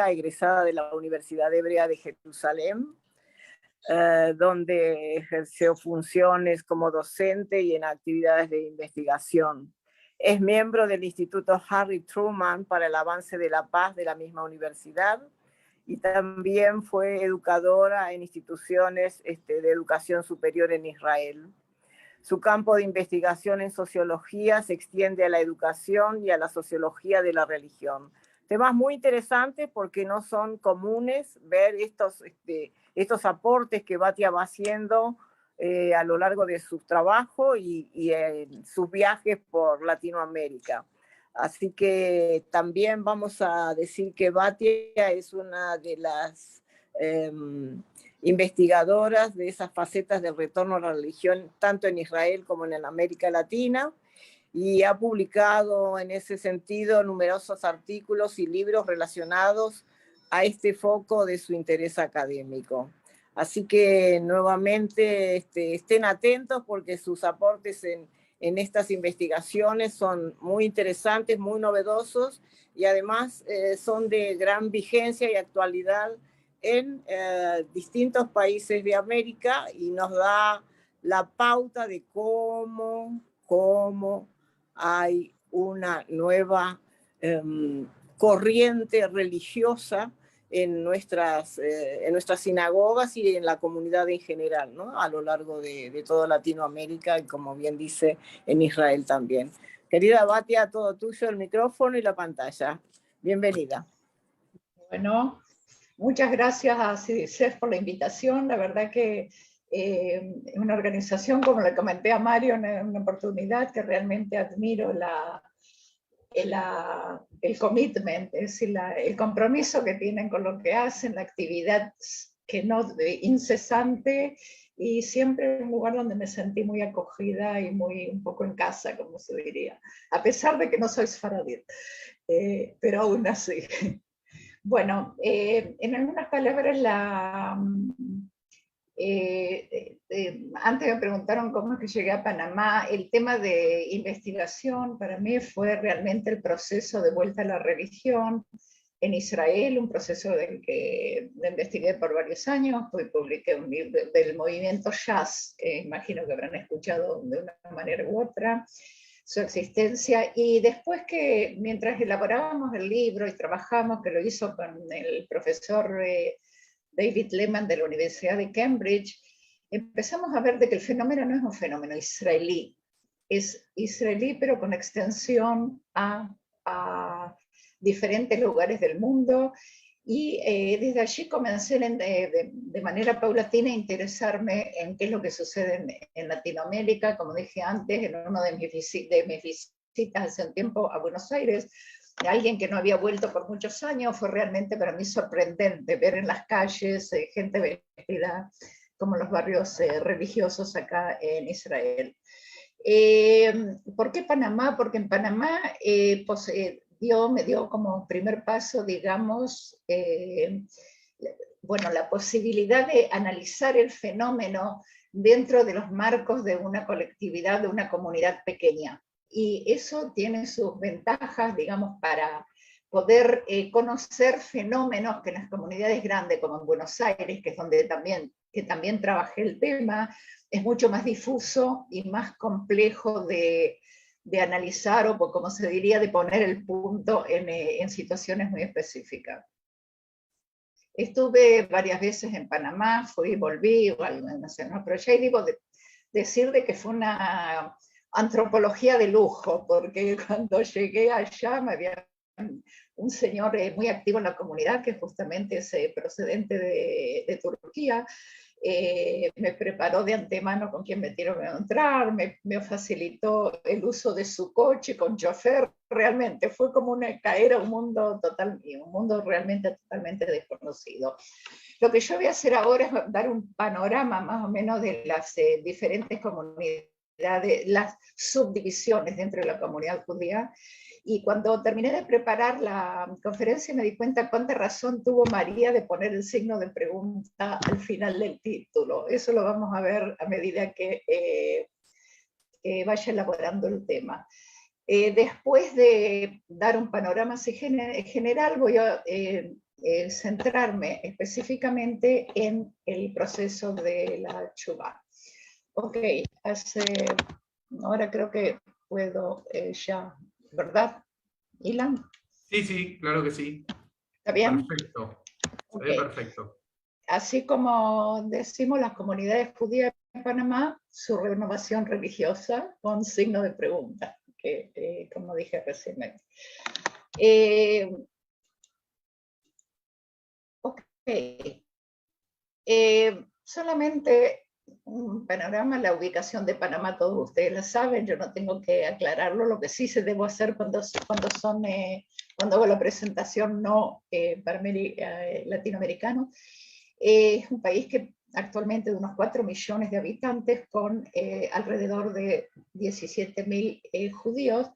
egresada de la Universidad Hebrea de Jerusalén, donde ejerció funciones como docente y en actividades de investigación. Es miembro del Instituto Harry Truman para el Avance de la Paz de la misma universidad, y también fue educadora en instituciones de educación superior en Israel. Su campo de investigación en sociología se extiende a la educación y a la sociología de la religión. Temas muy interesantes porque no son comunes ver estos aportes que Batia va haciendo a lo largo de su trabajo y sus viajes por Latinoamérica. Así que también vamos a decir que Batia es una de las investigadoras de esas facetas del retorno a la religión, tanto en Israel como en América Latina, y ha publicado en ese sentido numerosos artículos y libros relacionados a este foco de su interés académico. Así que nuevamente estén atentos porque sus aportes en estas investigaciones son muy interesantes, muy novedosos y además son de gran vigencia y actualidad en distintos países de América y nos da la pauta de cómo hay una nueva corriente religiosa en nuestras sinagogas y en la comunidad en general, ¿no? A lo largo de toda Latinoamérica y, como bien dice, en Israel también. Querida Batia, todo tuyo, el micrófono y la pantalla. Bienvenida. Bueno, muchas gracias a CIDICEF por la invitación. La verdad que es una organización, como le comenté a Mario, una oportunidad que realmente admiro el commitment, es decir, el compromiso que tienen con lo que hacen, la actividad que no incesante, y siempre un lugar donde me sentí muy acogida y un poco en casa, como se diría, a pesar de que no soy sefaradí, pero aún así. Bueno, en algunas palabras, antes me preguntaron cómo es que llegué a Panamá. El tema de investigación para mí fue realmente el proceso de vuelta a la religión en Israel, un proceso del que investigué por varios años, pues publiqué un libro del movimiento Shas, que imagino que habrán escuchado de una manera u otra su existencia, y después que mientras elaborábamos el libro y trabajamos, que lo hizo con el profesor David Lehman de la Universidad de Cambridge, empezamos a ver de que el fenómeno no es un fenómeno israelí, es israelí pero con extensión a diferentes lugares del mundo, y desde allí comencé de manera paulatina a interesarme en qué es lo que sucede en Latinoamérica. Como dije antes, en uno de mis visitas hace un tiempo a Buenos Aires, alguien que no había vuelto por muchos años, fue realmente para mí sorprendente ver en las calles gente vestida como los barrios religiosos acá en Israel. ¿Por qué Panamá? Porque en Panamá me dio como primer paso, digamos, bueno, la posibilidad de analizar el fenómeno dentro de los marcos de una colectividad, de una comunidad pequeña. Y eso tiene sus ventajas, digamos, para poder conocer fenómenos que en las comunidades grandes, como en Buenos Aires, que es donde también trabajé el tema, es mucho más difuso y más complejo de analizar, o como se diría, de poner el punto en situaciones muy específicas. Estuve varias veces en Panamá, fui y volví, igual, no, pero ya debo decir de que fue una antropología de lujo, porque cuando llegué allá me había un señor muy activo en la comunidad, que justamente es procedente de Turquía, me preparó de antemano con quién me quiero entrar, me facilitó el uso de su coche con chofer. Realmente fue como caer a un mundo realmente totalmente desconocido. Lo que yo voy a hacer ahora es dar un panorama más o menos de las diferentes comunidades, las subdivisiones dentro de la comunidad judía. Y cuando terminé de preparar la conferencia me di cuenta cuánta razón tuvo María de poner el signo de pregunta al final del título. Eso lo vamos a ver a medida que vaya elaborando el tema. Después de dar un panorama así general, voy a centrarme específicamente en el proceso de la Teshuvá. Ok, ahora creo que puedo ya, ¿verdad, Ilan? Sí, sí, claro que sí. ¿Está bien? Perfecto. Ok. Perfecto. Así como decimos las comunidades judías en Panamá, su renovación religiosa con signo de pregunta, que como dije recientemente. Ok. Solamente un panorama, la ubicación de Panamá, todos ustedes la saben, yo no tengo que aclararlo, lo que sí se debo hacer cuando hago la presentación no para latinoamericanos. Es un país que actualmente de unos 4 millones de habitantes con alrededor de 17.000 judíos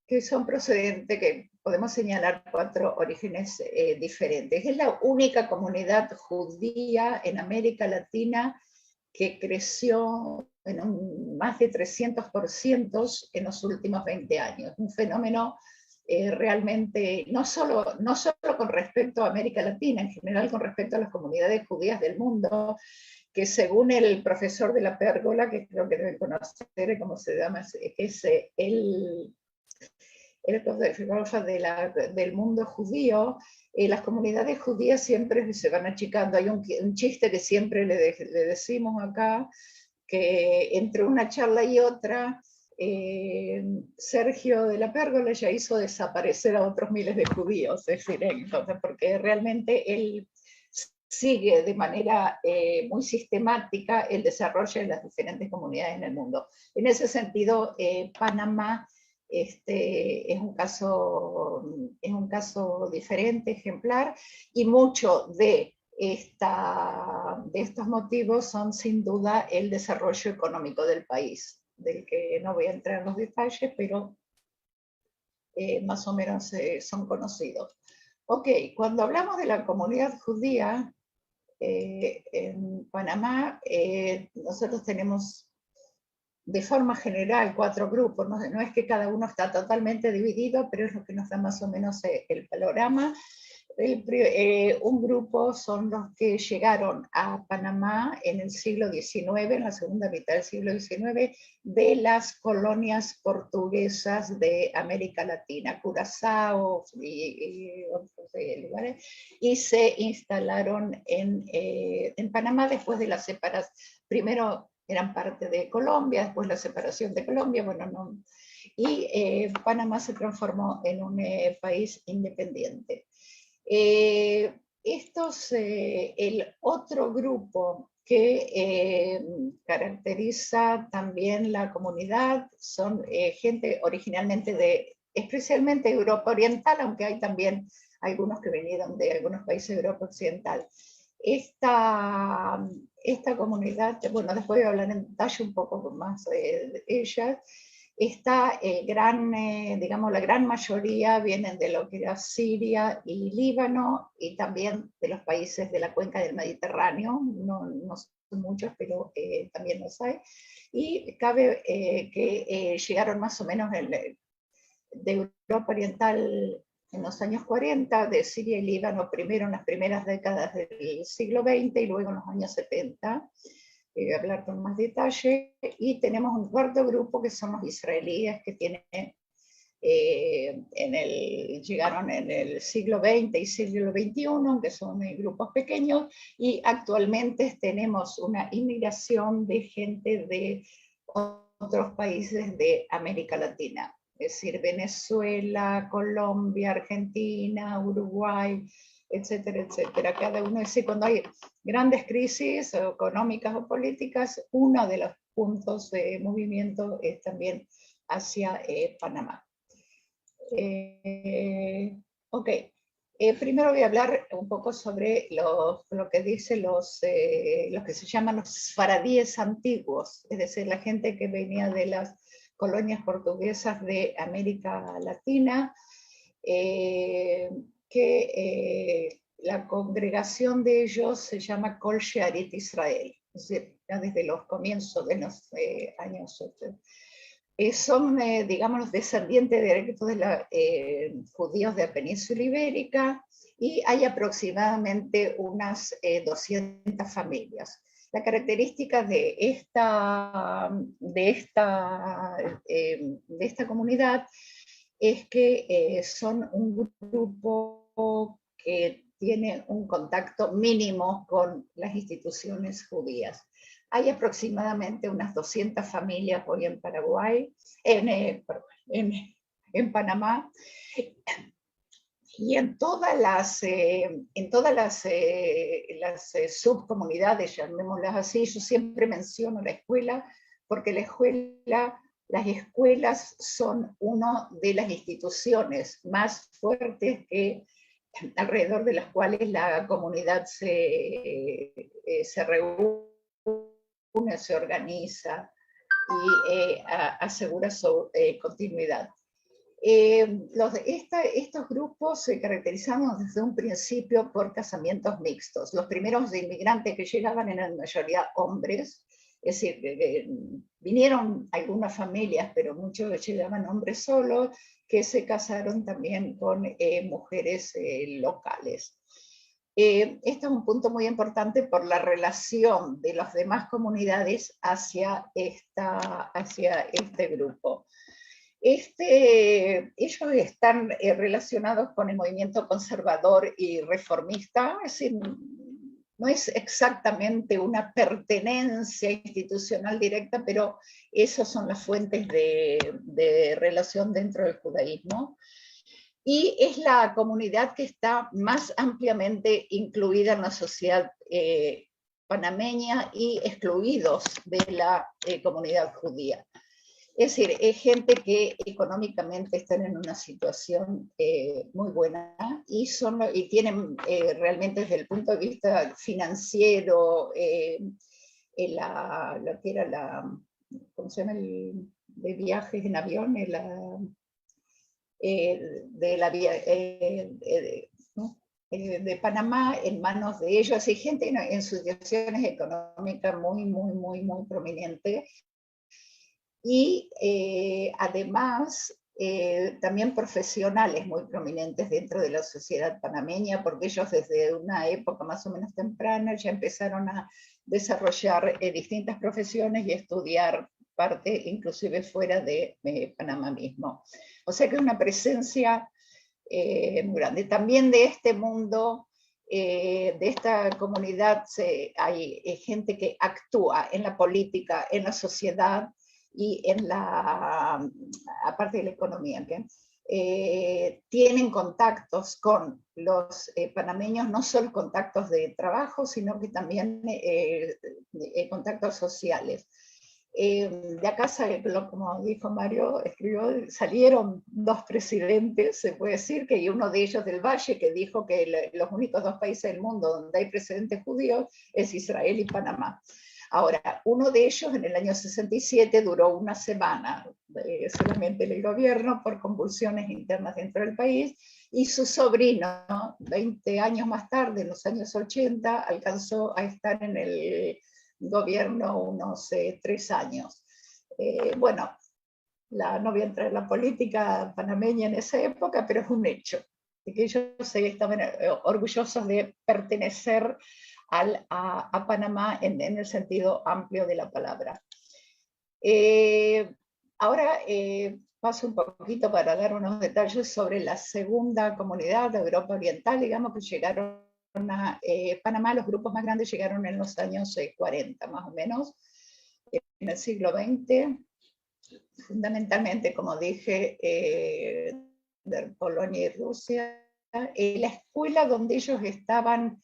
que son procedentes, que podemos señalar 4 orígenes diferentes. Es la única comunidad judía en América Latina que creció en más de 300% en los últimos 20 años. Un fenómeno realmente, no solo con respecto a América Latina, en general con respecto a las comunidades judías del mundo, que según el profesor de la Pérgola, que creo que deben conocer, ¿cómo se llama? Es el filósofo del mundo judío, las comunidades judías siempre se van achicando. Hay un chiste que siempre le decimos acá, que entre una charla y otra, Sergio de la Pérgola ya hizo desaparecer a otros miles de judíos, es decir, entonces, porque realmente él sigue de manera muy sistemática el desarrollo de las diferentes comunidades en el mundo. En ese sentido, Panamá es un caso diferente, ejemplar, y mucho de estos motivos son sin duda el desarrollo económico del país, del que no voy a entrar en los detalles, pero más o menos son conocidos. Ok, cuando hablamos de la comunidad judía en Panamá, nosotros tenemos de forma general 4 grupos, no es que cada uno está totalmente dividido, pero es lo que nos da más o menos el panorama. Un grupo son los que llegaron a Panamá en el siglo XIX, en la segunda mitad del siglo XIX, de las colonias portuguesas de América Latina, Curazao y otros lugares, y se instalaron en Panamá después de la separación. Primero eran parte de Colombia, después la separación de Colombia, bueno, no, y Panamá se transformó en un país independiente. El otro grupo que caracteriza también la comunidad son gente originalmente especialmente Europa Oriental, aunque hay también algunos que vinieron de algunos países de Europa Occidental. Esta comunidad, bueno, después voy a hablar en detalle un poco más de ellas. Digamos, la gran mayoría vienen de lo que era Siria y Líbano, y también de los países de la cuenca del Mediterráneo, no son muchos, pero también los hay. Y cabe que llegaron más o menos de Europa Oriental en los años 40, de Siria y Líbano primero en las primeras décadas del siglo XX y luego en los años 70. Voy a hablar con más detalle, y tenemos un cuarto grupo que son los israelíes que llegaron en el siglo XX y siglo XXI, que son grupos pequeños, y actualmente tenemos una inmigración de gente de otros países de América Latina, es decir, Venezuela, Colombia, Argentina, Uruguay, etcétera, etcétera. Cada uno, es decir, cuando hay grandes crisis económicas o políticas, uno de los puntos de movimiento es también hacia Panamá. Ok, primero voy a hablar un poco sobre lo que dicen los que se llaman los faradíes antiguos, es decir, la gente que venía de las colonias portuguesas de América Latina, la congregación de ellos se llama Kol Shearit Israel, es decir, ya desde los comienzos de los años 80. Son, digamos, los descendientes directos de los judíos de la península ibérica, y hay aproximadamente unas 200 familias. La característica de esta comunidad es que son un grupo que tiene un contacto mínimo con las instituciones judías. Hay aproximadamente unas 200 familias hoy en Paraguay, en Panamá, y en todas las subcomunidades, llamémoslas así. Yo siempre menciono la escuela, porque las escuelas son una de las instituciones más fuertes alrededor de las cuales la comunidad se reúne, se organiza y asegura su continuidad. Estos grupos se caracterizaban desde un principio por casamientos mixtos. Los primeros inmigrantes que llegaban eran en mayoría hombres, es decir, vinieron algunas familias, pero muchos llegaban hombres solos, que se casaron también con mujeres locales. Este es un punto muy importante por la relación de las demás comunidades hacia este grupo. Ellos están relacionados con el movimiento conservador y reformista, es decir, no es exactamente una pertenencia institucional directa, pero esas son las fuentes de relación dentro del judaísmo. Y es la comunidad que está más ampliamente incluida en la sociedad panameña y excluidos de la comunidad judía. Es decir, es gente que económicamente están en una situación muy buena y tienen realmente desde el punto de vista financiero, lo que era ¿cómo se llama? De viajes en avión, de Panamá en manos de ellos. Hay gente en situaciones económicas muy, muy, muy, muy prominentes. Y además también profesionales muy prominentes dentro de la sociedad panameña, porque ellos desde una época más o menos temprana ya empezaron a desarrollar distintas profesiones y estudiar parte inclusive fuera de Panamá mismo. O sea que es una presencia muy grande. También de este mundo, de esta comunidad, hay gente que actúa en la política, en la sociedad, y aparte de la economía, tienen contactos con los panameños, no solo contactos de trabajo, sino que también contactos sociales. De acá, como dijo Mario, salieron dos presidentes, se puede decir, y uno de ellos del Valle, que dijo que los únicos dos países del mundo donde hay presidentes judíos es Israel y Panamá. Ahora, uno de ellos en el año 67 duró una semana solamente en el gobierno por convulsiones internas dentro del país, y su sobrino, 20 años más tarde, en los años 80, alcanzó a estar en el gobierno unos 3 años. Bueno, no voy a entrar en la política panameña en esa época, pero es un hecho, de que ellos estaban orgullosos de pertenecer a Panamá en el sentido amplio de la palabra. Ahora paso un poquito para dar unos detalles sobre la segunda comunidad de Europa Oriental, digamos, que llegaron a Panamá. Los grupos más grandes llegaron en los años 40, más o menos, en el siglo XX, fundamentalmente, como dije, de Polonia y Rusia. La escuela donde ellos estaban,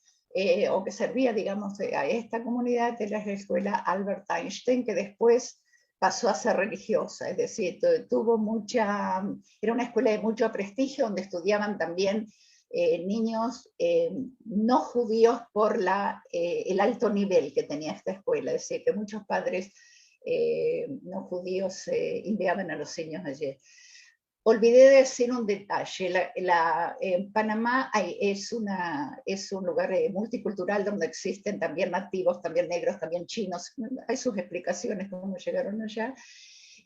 o que servía, digamos, a esta comunidad, era la escuela Albert Einstein, que después pasó a ser religiosa, es decir, era una escuela de mucho prestigio, donde estudiaban también niños no judíos por el alto nivel que tenía esta escuela, es decir, que muchos padres no judíos enviaban a los niños allí. Olvidé de decir un detalle, en Panamá es un lugar multicultural donde existen también nativos, también negros, también chinos, hay sus explicaciones cómo llegaron allá,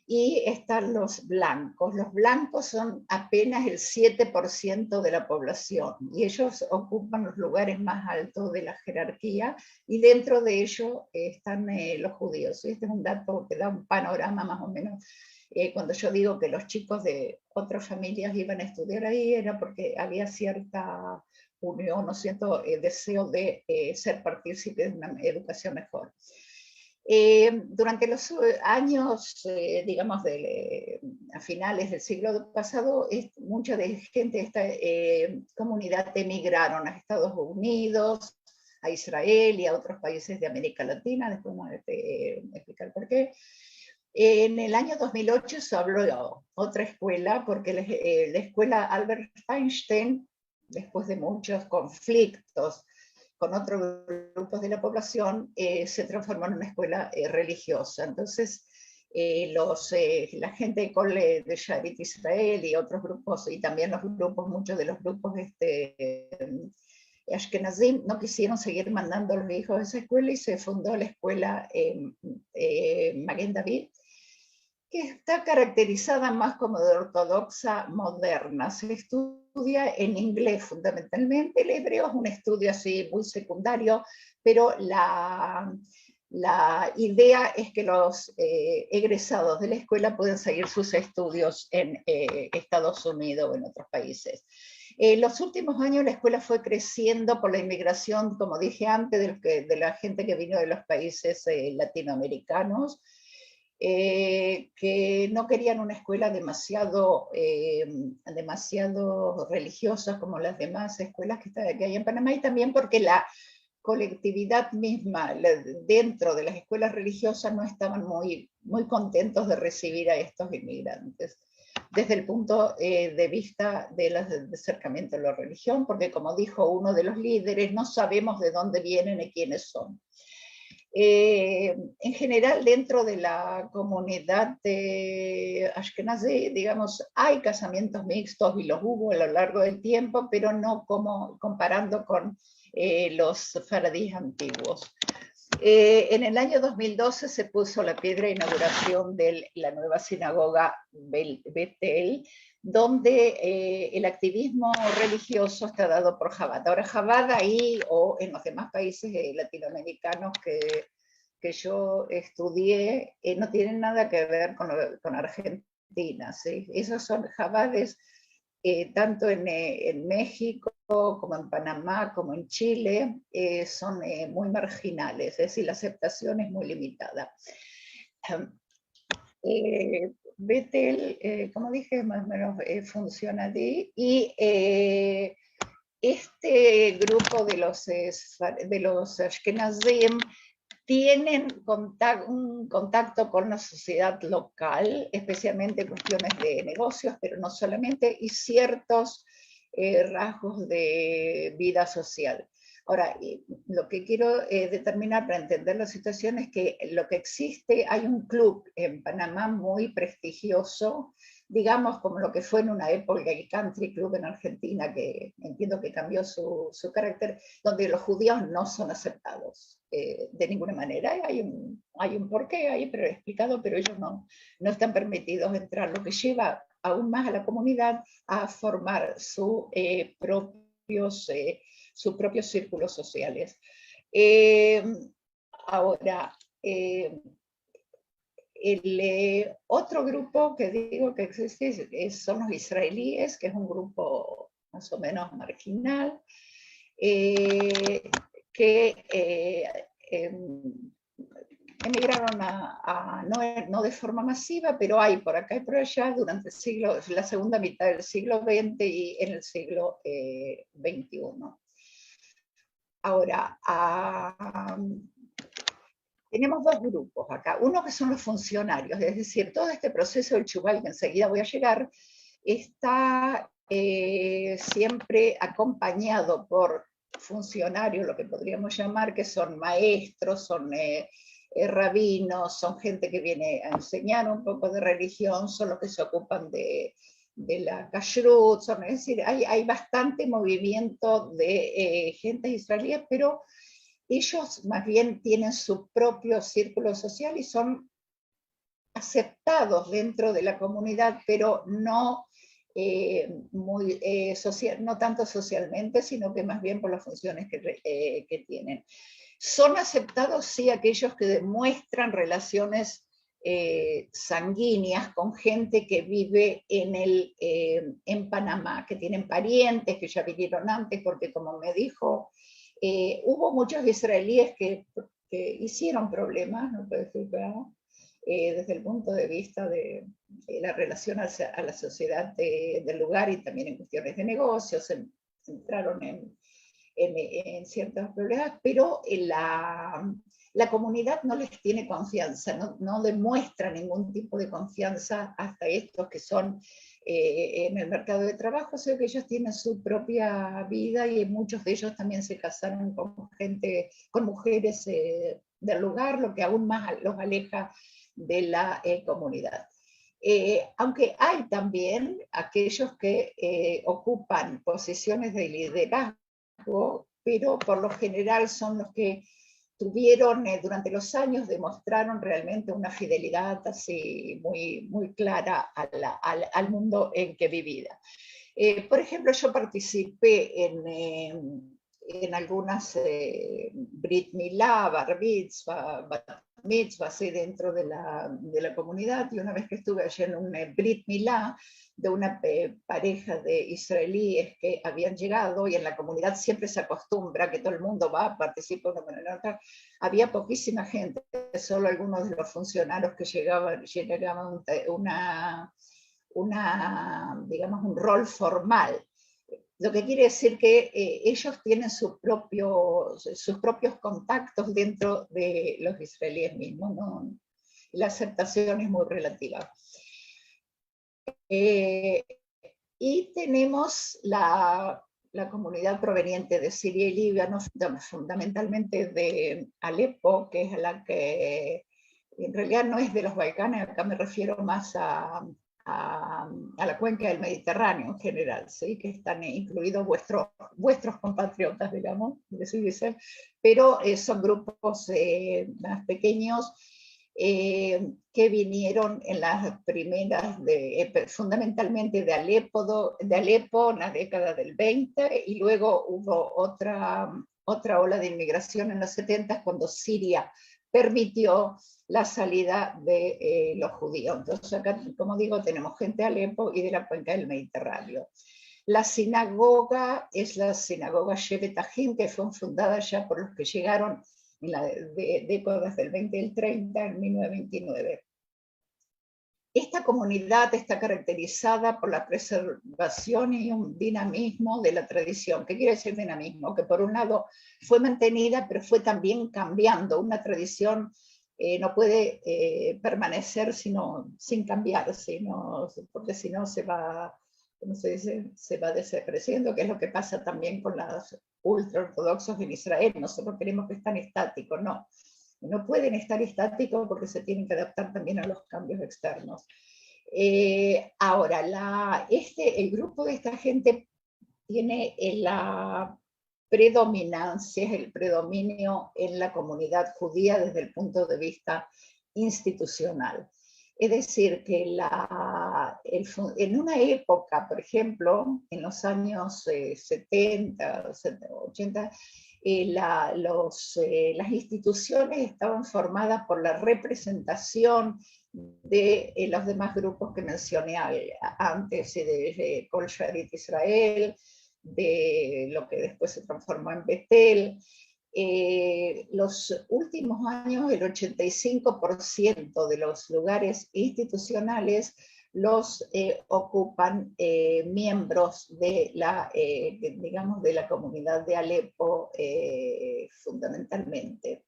y están los blancos. Los blancos son apenas el 7% de la población y ellos ocupan los lugares más altos de la jerarquía y dentro de ellos están los judíos. Este es un dato que da un panorama más o menos. Cuando yo digo que los chicos de otras familias iban a estudiar ahí era porque había cierta unión o cierto deseo de ser partícipes de una educación mejor. Durante los años, digamos, a finales del siglo pasado, mucha gente de esta comunidad emigraron a Estados Unidos, a Israel y a otros países de América Latina, después vamos a explicar por qué. En el año 2008 se abrió otra escuela, porque la escuela Albert Einstein, después de muchos conflictos con otros grupos de la población, se transformó en una escuela religiosa. Entonces, la gente de Cole de Sharit Israel y otros grupos, y también muchos de los grupos Ashkenazim, no quisieron seguir mandando a los hijos a esa escuela y se fundó la escuela Maguen David, que está caracterizada más como de ortodoxa moderna. Se estudia en inglés fundamentalmente, el hebreo es un estudio así muy secundario, pero la idea es que los egresados de la escuela pueden seguir sus estudios en Estados Unidos o en otros países. En los últimos años la escuela fue creciendo por la inmigración, como dije antes, de la gente que vino de los países latinoamericanos, que no querían una escuela demasiado religiosa como las demás escuelas que hay en Panamá, y también porque la colectividad misma dentro de las escuelas religiosas no estaban muy contentos de recibir a estos inmigrantes desde el punto de vista del acercamiento a la religión, porque como dijo uno de los líderes, no sabemos de dónde vienen y quiénes son. En general, dentro de la comunidad de Ashkenazí, digamos, hay casamientos mixtos y los hubo a lo largo del tiempo, pero no como comparando con los faradíes antiguos. En el año 2012 se puso la piedra de inauguración de la nueva sinagoga Betel, donde el activismo religioso está dado por Chabad. Ahora, Chabad ahí o en los demás países latinoamericanos que yo estudié no tienen nada que ver con Argentina, ¿sí? Esos son Chabades tanto en México como en Panamá, como en Chile, son muy marginales, es decir, la aceptación es muy limitada. Betel, como dije, más o menos funciona ahí, y este grupo de los Ashkenazim tienen un contacto con la sociedad local, especialmente cuestiones de negocios, pero no solamente, y ciertos rasgos de vida social. Ahora, lo que quiero determinar para entender la situación es que lo que existe, hay un club en Panamá muy prestigioso, digamos como lo que fue en una época el Country Club en Argentina, que entiendo que cambió su carácter, donde los judíos no son aceptados de ninguna manera. Hay un porqué ahí, pero explicado, pero ellos no están permitidos entrar, lo que lleva aún más a la comunidad a formar sus propios círculos sociales. Ahora, el otro grupo que digo que existe son los israelíes, que es un grupo más o menos marginal, que emigraron no de forma masiva, pero hay por acá y por allá durante la segunda mitad del siglo XX y en el siglo XXI. Ahora, tenemos dos grupos acá. Uno que son los funcionarios, es decir, todo este proceso del Chubal, que enseguida voy a llegar, está siempre acompañado por funcionarios, lo que podríamos llamar, que son maestros, son rabinos, son gente que viene a enseñar un poco de religión, son los que se ocupan de la kashrut, es decir, hay bastante movimiento de gentes israelíes, pero ellos más bien tienen su propio círculo social y son aceptados dentro de la comunidad, pero no, no tanto socialmente, sino que más bien por las funciones que tienen. Son aceptados, sí, aquellos que demuestran relaciones sanguíneas con gente que vive en Panamá, que tienen parientes, que ya vinieron antes, porque como me dijo, hubo muchos israelíes que hicieron problemas, no puedo decir que desde el punto de vista de la relación a la sociedad del lugar y también en cuestiones de negocios, entraron en ciertos problemas, pero la comunidad no les tiene confianza, no demuestra ningún tipo de confianza hasta estos que son en el mercado de trabajo, o sea que ellos tienen su propia vida y muchos de ellos también se casaron con mujeres del lugar, lo que aún más los aleja de la comunidad. Aunque hay también aquellos que ocupan posiciones de liderazgo, pero por lo general son los que tuvieron durante los años, demostraron realmente una fidelidad así muy, muy clara al mundo en que vivía. Por ejemplo, yo participé en algunas Brit Milá, Bar Mitzvah, Bat Mitzvah, así dentro de la comunidad, y una vez que estuve allí en un Brit Milá de una pareja de israelíes que habían llegado, y en la comunidad siempre se acostumbra que todo el mundo va, participa de una manera u otra, había poquísima gente, solo algunos de los funcionarios que llegaban digamos, un rol formal. Lo que quiere decir que ellos tienen sus propios contactos dentro de los israelíes mismos, ¿no? La aceptación es muy relativa. Y tenemos la comunidad proveniente de Siria y Libia, ¿no? Fundamentalmente de Alepo, que es la que en realidad no es de los Balcanes, acá me refiero más a la cuenca del Mediterráneo en general, ¿sí? Que están incluidos vuestros compatriotas, digamos, pero son grupos más pequeños que vinieron en las primeras, fundamentalmente de Alepo en la década del 20, y luego hubo otra ola de inmigración en los 70 cuando Siria permitió la salida de los judíos. Entonces acá, como digo, tenemos gente de Alepo y de la cuenca del Mediterráneo. La sinagoga es la sinagoga Shevet Ahim, que fue fundada ya por los que llegaron en las décadas del 20 y el 30, en 1929. Esta comunidad está caracterizada por la preservación y un dinamismo de la tradición. ¿Qué quiere decir dinamismo? Que por un lado fue mantenida, pero fue también cambiando. Una tradición no puede permanecer sin cambiar, porque si no se va, ¿cómo se dice? Se va desapareciendo, que es lo que pasa también con los ultraortodoxos en Israel. Nosotros queremos que estén estáticos, no. No pueden estar estáticos porque se tienen que adaptar también a los cambios externos. Ahora, el grupo de esta gente tiene la predominancia, el predominio en la comunidad judía desde el punto de vista institucional. Es decir, que en una época, por ejemplo, en los años 70, 80, las instituciones estaban formadas por la representación de los demás grupos que mencioné antes, de Kol Sharit Israel, de lo que después se transformó en Betel. Los últimos años, el 85% de los lugares institucionales los ocupan miembros de digamos, de la comunidad de Alepo fundamentalmente.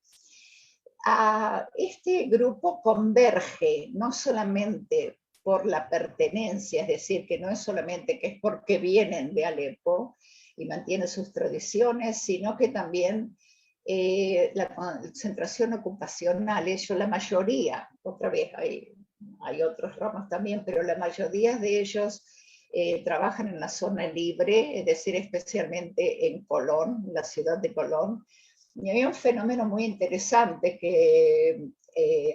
Este grupo converge no solamente por la pertenencia, es decir, que no es solamente que es porque vienen de Alepo y mantienen sus tradiciones, sino que también la concentración ocupacional, la mayoría, otra vez hay otros ramos también, pero la mayoría de ellos trabajan en la zona libre, es decir, especialmente en Colón, la ciudad de Colón, Y había un fenómeno muy interesante que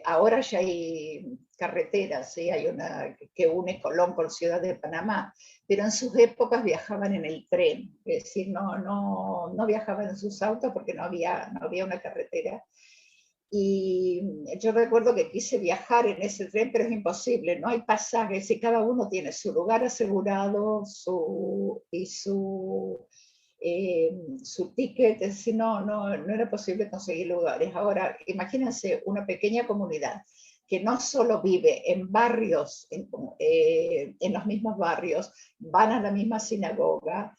ahora ya hay carreteras, ¿sí? Hay una que une Colón con Ciudad de Panamá, pero en sus épocas viajaban en el tren, es decir, no viajaban en sus autos porque no había una carretera. Y yo recuerdo que quise viajar en ese tren, pero es imposible, no hay pasajes y cada uno tiene su lugar asegurado su ticket, es decir, no era posible conseguir lugares. Ahora, imagínense una pequeña comunidad que no solo vive en barrios, en los mismos barrios, van a la misma sinagoga,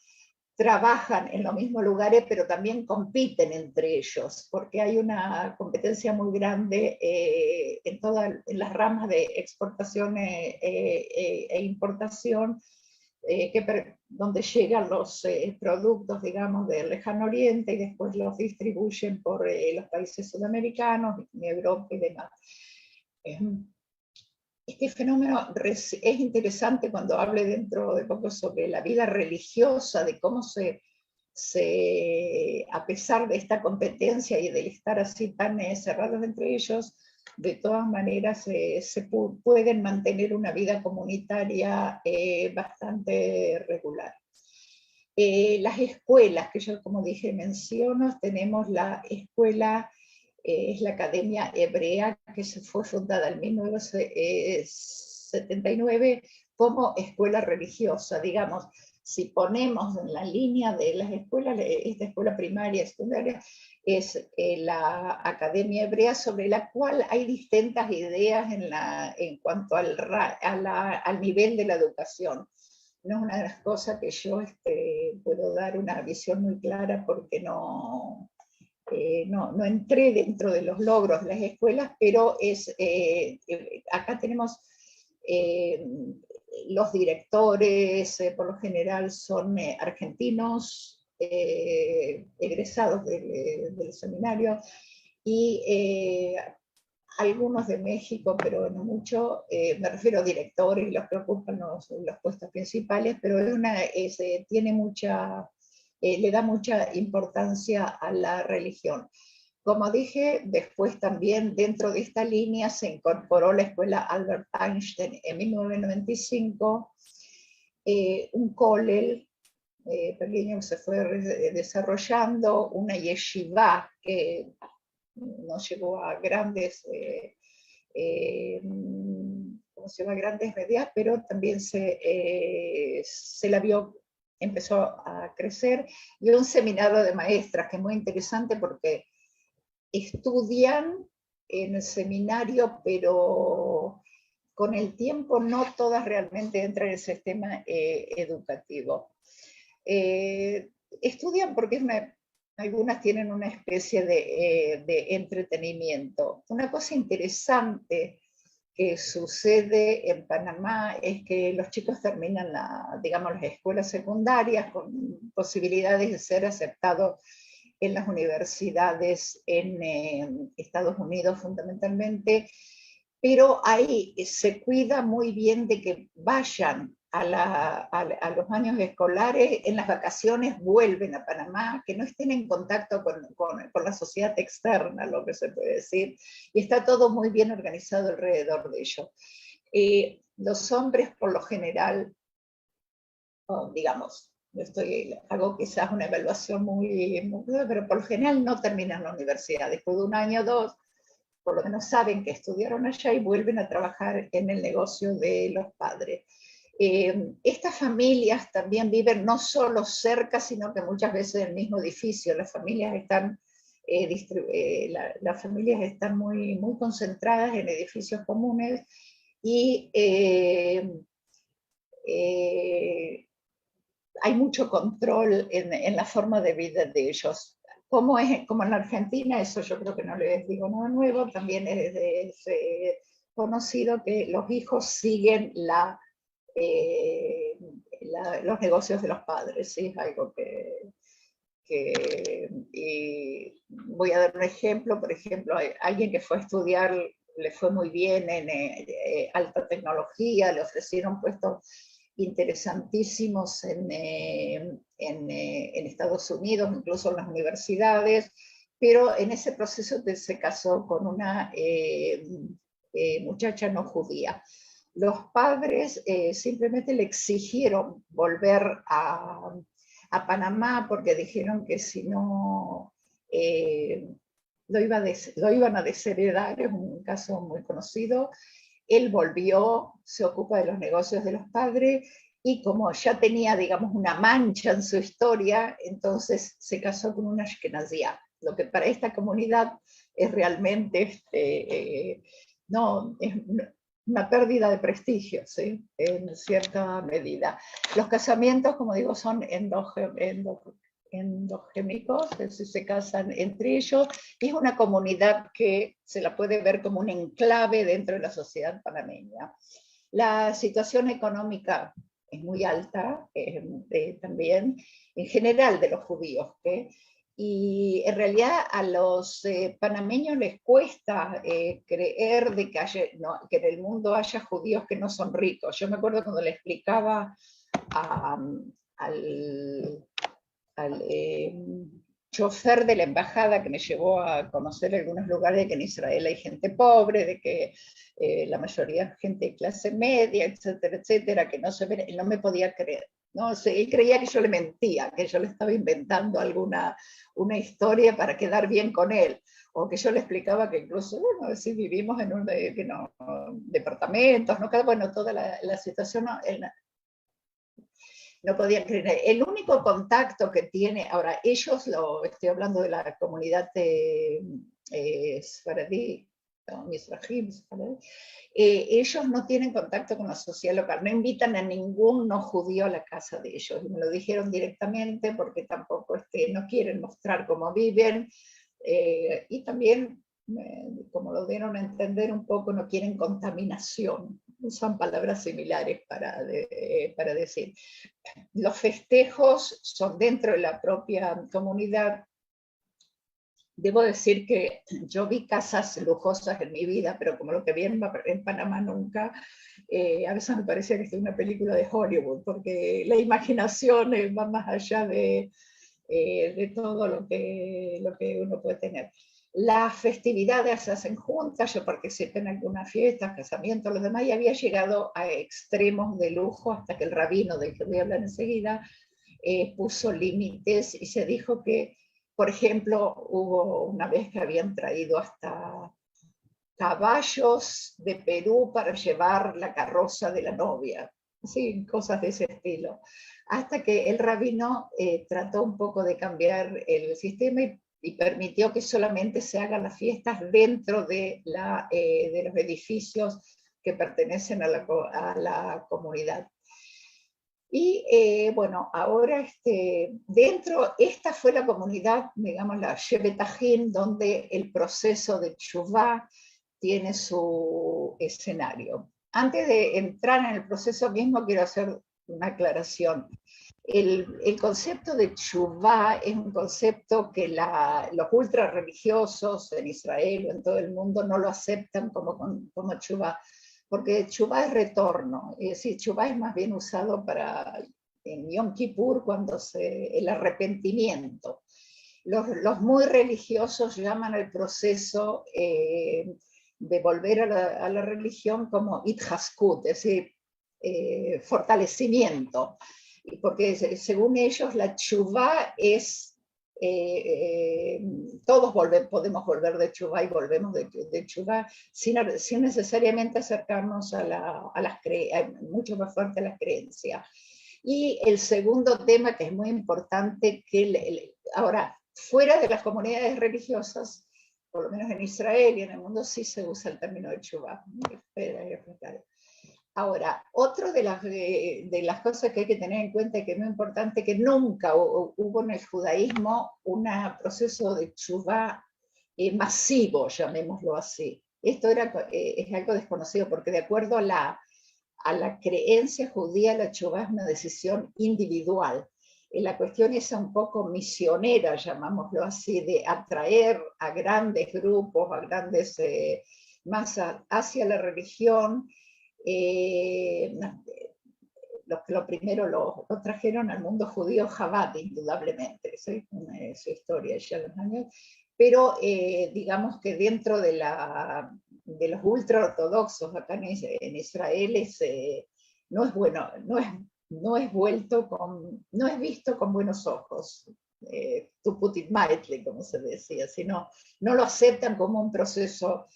trabajan en los mismos lugares, pero también compiten entre ellos, porque hay una competencia muy grande en las ramas de exportación e importación, donde llegan los productos, digamos, del lejano oriente y después los distribuyen por los países sudamericanos, Europa y demás. Este fenómeno es interesante cuando hable dentro de poco sobre la vida religiosa, de cómo a pesar de esta competencia y de estar así tan cerrados entre ellos, de todas maneras pueden mantener una vida comunitaria bastante regular. Las escuelas, que yo como dije menciono, tenemos la escuela, es la Academia Hebrea, que se fue fundada en 1979 como escuela religiosa, digamos. Si ponemos en la línea de las escuelas, esta escuela primaria y secundaria es la Academia Hebrea, sobre la cual hay distintas ideas en cuanto al nivel de la educación. No es una de las cosas que yo puedo dar una visión muy clara porque no entré dentro de los logros de las escuelas, pero acá tenemos los directores, por lo general son argentinos, egresados del seminario, y algunos de México, pero no mucho, me refiero a directores, los que ocupan los puestos principales, pero tiene le da mucha importancia a la religión. Como dije, después también dentro de esta línea se incorporó la escuela Albert Einstein en 1995, un kollel pequeño que se fue desarrollando, una yeshiva que no llegó a grandes, ¿cómo se llama? Grandes medidas, pero también se la vio, empezó a crecer, y un seminario de maestras que es muy interesante porque estudian en el seminario, pero con el tiempo no todas realmente entran en el sistema educativo. Estudian porque algunas tienen una especie de entretenimiento. Una cosa interesante que sucede en Panamá es que los chicos terminan las escuelas secundarias con posibilidades de ser aceptados en las universidades en Estados Unidos fundamentalmente, pero ahí se cuida muy bien de que vayan a los años escolares, en las vacaciones vuelven a Panamá, que no estén en contacto con la sociedad externa, lo que se puede decir, y está todo muy bien organizado alrededor de ello. Los hombres, por lo general, digamos, hago quizás una evaluación muy, pero por lo general no terminan la universidad. Después de un año o dos, por lo menos saben que estudiaron allá y vuelven a trabajar en el negocio de los padres. Estas familias también viven no solo cerca, sino que muchas veces en el mismo edificio. Las familias están, muy, muy concentradas en edificios comunes y hay mucho control en la forma de vida de ellos. Como en la Argentina, eso yo creo que no les digo nada nuevo, también es conocido que los hijos siguen los negocios de los padres, ¿sí? Es algo y voy a dar un ejemplo, por ejemplo, alguien que fue a estudiar, le fue muy bien en alta tecnología, le ofrecieron puestos interesantísimos en Estados Unidos, incluso en las universidades, pero en ese proceso se casó con una muchacha no judía. Los padres simplemente le exigieron volver a Panamá porque dijeron que si no lo iban a desheredar, es un caso muy conocido. Él volvió, se ocupa de los negocios de los padres y como ya tenía, digamos, una mancha en su historia, entonces se casó con una ashkenazía, lo que para esta comunidad es realmente no, es una pérdida de prestigio, ¿sí? En cierta medida. Los casamientos, como digo, son endogémicos, es decir, se casan entre ellos, y es una comunidad que se la puede ver como un enclave dentro de la sociedad panameña. La situación económica es muy alta también, en general de los judíos, y en realidad a los panameños les cuesta creer de que en el mundo haya judíos que no son ricos. Yo me acuerdo cuando le explicaba al chofer de la embajada que me llevó a conocer algunos lugares, de que en Israel hay gente pobre, de que la mayoría es gente de clase media, etcétera, etcétera, que no se ven, él no me podía creer. ¿No? O sea, él creía que yo le mentía, que yo le estaba inventando una historia para quedar bien con él, o que yo le explicaba que incluso, bueno, si vivimos en departamentos, ¿no? Bueno, toda la situación, no podían creer. El único contacto que tiene, ahora ellos, estoy hablando de la comunidad Sfaradí, no, Mizrahim, ellos no tienen contacto con la sociedad local, no invitan a ningún no judío a la casa de ellos, y me lo dijeron directamente porque tampoco no quieren mostrar cómo viven, y también, como lo dieron a entender un poco, no quieren contaminación, usan palabras similares para decir. Los festejos son dentro de la propia comunidad. Debo decir que yo vi casas lujosas en mi vida, pero como lo que vi en Panamá nunca, a veces me parecía que es una película de Hollywood, porque la imaginación va más allá de todo lo que uno puede tener. Las festividades se hacen juntas, yo participé en algunas fiestas, casamientos, los demás, y había llegado a extremos de lujo hasta que el rabino, del que voy a hablar enseguida, puso límites y se dijo que, por ejemplo, hubo una vez que habían traído hasta caballos de Perú para llevar la carroza de la novia, sí, cosas de ese estilo, hasta que el rabino trató un poco de cambiar el sistema y permitió que solamente se hagan las fiestas dentro de los edificios que pertenecen a la comunidad. Y bueno, ahora esta fue la comunidad, digamos, la Shevet-Ajin, donde el proceso de Teshuvá tiene su escenario. Antes de entrar en el proceso mismo, quiero hacer una aclaración. El concepto de Teshuvá es un concepto que los ultra religiosos en Israel o en todo el mundo no lo aceptan como Teshuvá, porque Teshuvá es retorno, es decir, Teshuvá es más bien usado en Yom Kippur, el arrepentimiento. Los muy religiosos llaman al proceso de volver a la religión como ithaskut, es decir, fortalecimiento, porque según ellos la teshuvá es, todos podemos volver de teshuvá y volvemos de teshuvá sin necesariamente acercarnos mucho más fuerte a las creencias. Y el segundo tema que es muy importante, ahora, fuera de las comunidades religiosas, por lo menos en Israel y en el mundo sí se usa el término de teshuvá. Ahora, otra de las cosas que hay que tener en cuenta y que es muy importante, que nunca hubo en el judaísmo un proceso de teshuvá masivo, llamémoslo así. Esto es algo desconocido, porque de acuerdo a la creencia judía, la teshuvá es una decisión individual. La cuestión es un poco misionera, llamámoslo así, de atraer a grandes grupos, a grandes masas hacia la religión, lo primero lo trajeron al mundo judío Chabad, indudablemente, ¿sí? Su historia ya los años, pero digamos que dentro de los ultraortodoxos acá en Israel no es bueno, no es visto con buenos ojos, to put it mildly, como se decía, sino no lo aceptan como un proceso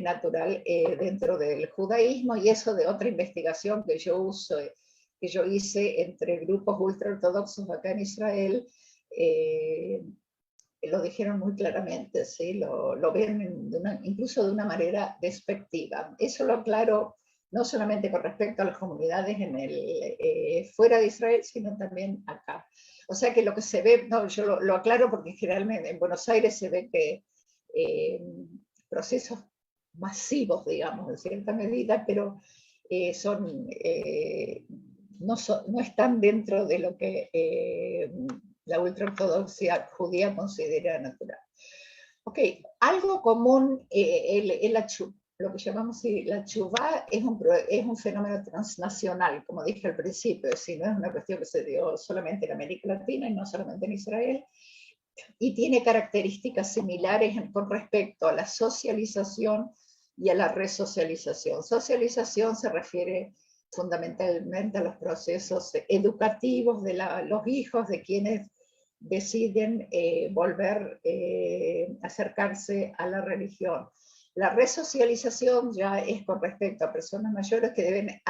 natural dentro del judaísmo, y eso de otra investigación que yo hice entre grupos ultraortodoxos acá en Israel, lo dijeron muy claramente, ¿sí? Lo ven incluso de una manera despectiva. Eso lo aclaro no solamente con respecto a las comunidades fuera de Israel, sino también acá. O sea que lo que se ve, no, yo lo aclaro porque generalmente en Buenos Aires se ve que procesos masivos, digamos, en cierta medida, pero no están dentro de lo que la ultraortodoxia judía considera natural. Ok, algo común, lo que llamamos la teshuvá es un fenómeno transnacional, como dije al principio, es decir, no es una cuestión que se dio solamente en América Latina y no solamente en Israel, y tiene características similares con respecto a la socialización y a la resocialización. Socialización se refiere fundamentalmente a los procesos educativos de los hijos de quienes deciden acercarse a la religión. La resocialización ya es con respecto a personas mayores que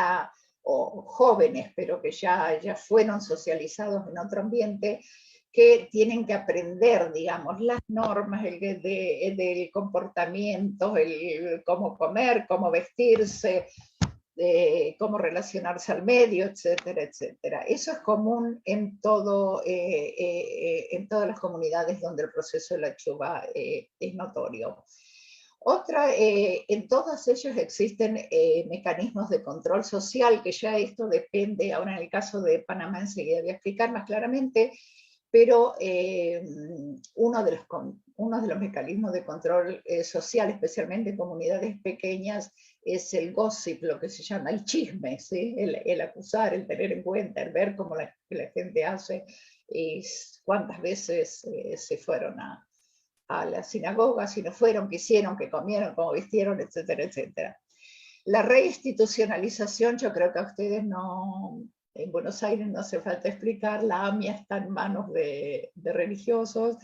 o jóvenes, pero que ya fueron socializados en otro ambiente, que tienen que aprender, digamos, las normas del comportamiento, cómo comer, cómo vestirse, cómo relacionarse al medio, etcétera, etcétera. Eso es común en todas las comunidades donde el proceso de la teshuvá es notorio. En todos ellos existen mecanismos de control social, que ya esto depende, ahora en el caso de Panamá enseguida voy a explicar más claramente, pero uno de los mecanismos de control social, especialmente en comunidades pequeñas, es el gossip, lo que se llama el chisme, ¿sí? El acusar, el tener en cuenta, el ver cómo la gente hace, y cuántas veces se fueron a la sinagoga, si no fueron, qué hicieron, qué comieron, cómo vistieron, etcétera, etcétera. La reinstitucionalización, yo creo que a ustedes en Buenos Aires no hace falta explicar, la AMIA está en manos de religiosos,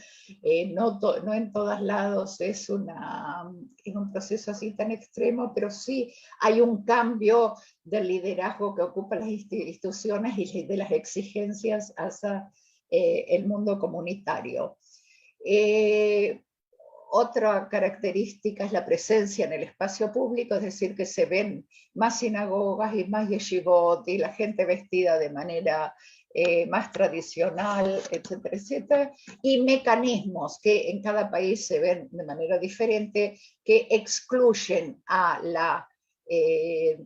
no en todos lados es un proceso así tan extremo, pero sí hay un cambio del liderazgo que ocupan las instituciones y de las exigencias hacia el mundo comunitario. Otra característica es la presencia en el espacio público, es decir, que se ven más sinagogas y más yeshivot y la gente vestida de manera más tradicional, etcétera, etcétera, y mecanismos que en cada país se ven de manera diferente, que excluyen a la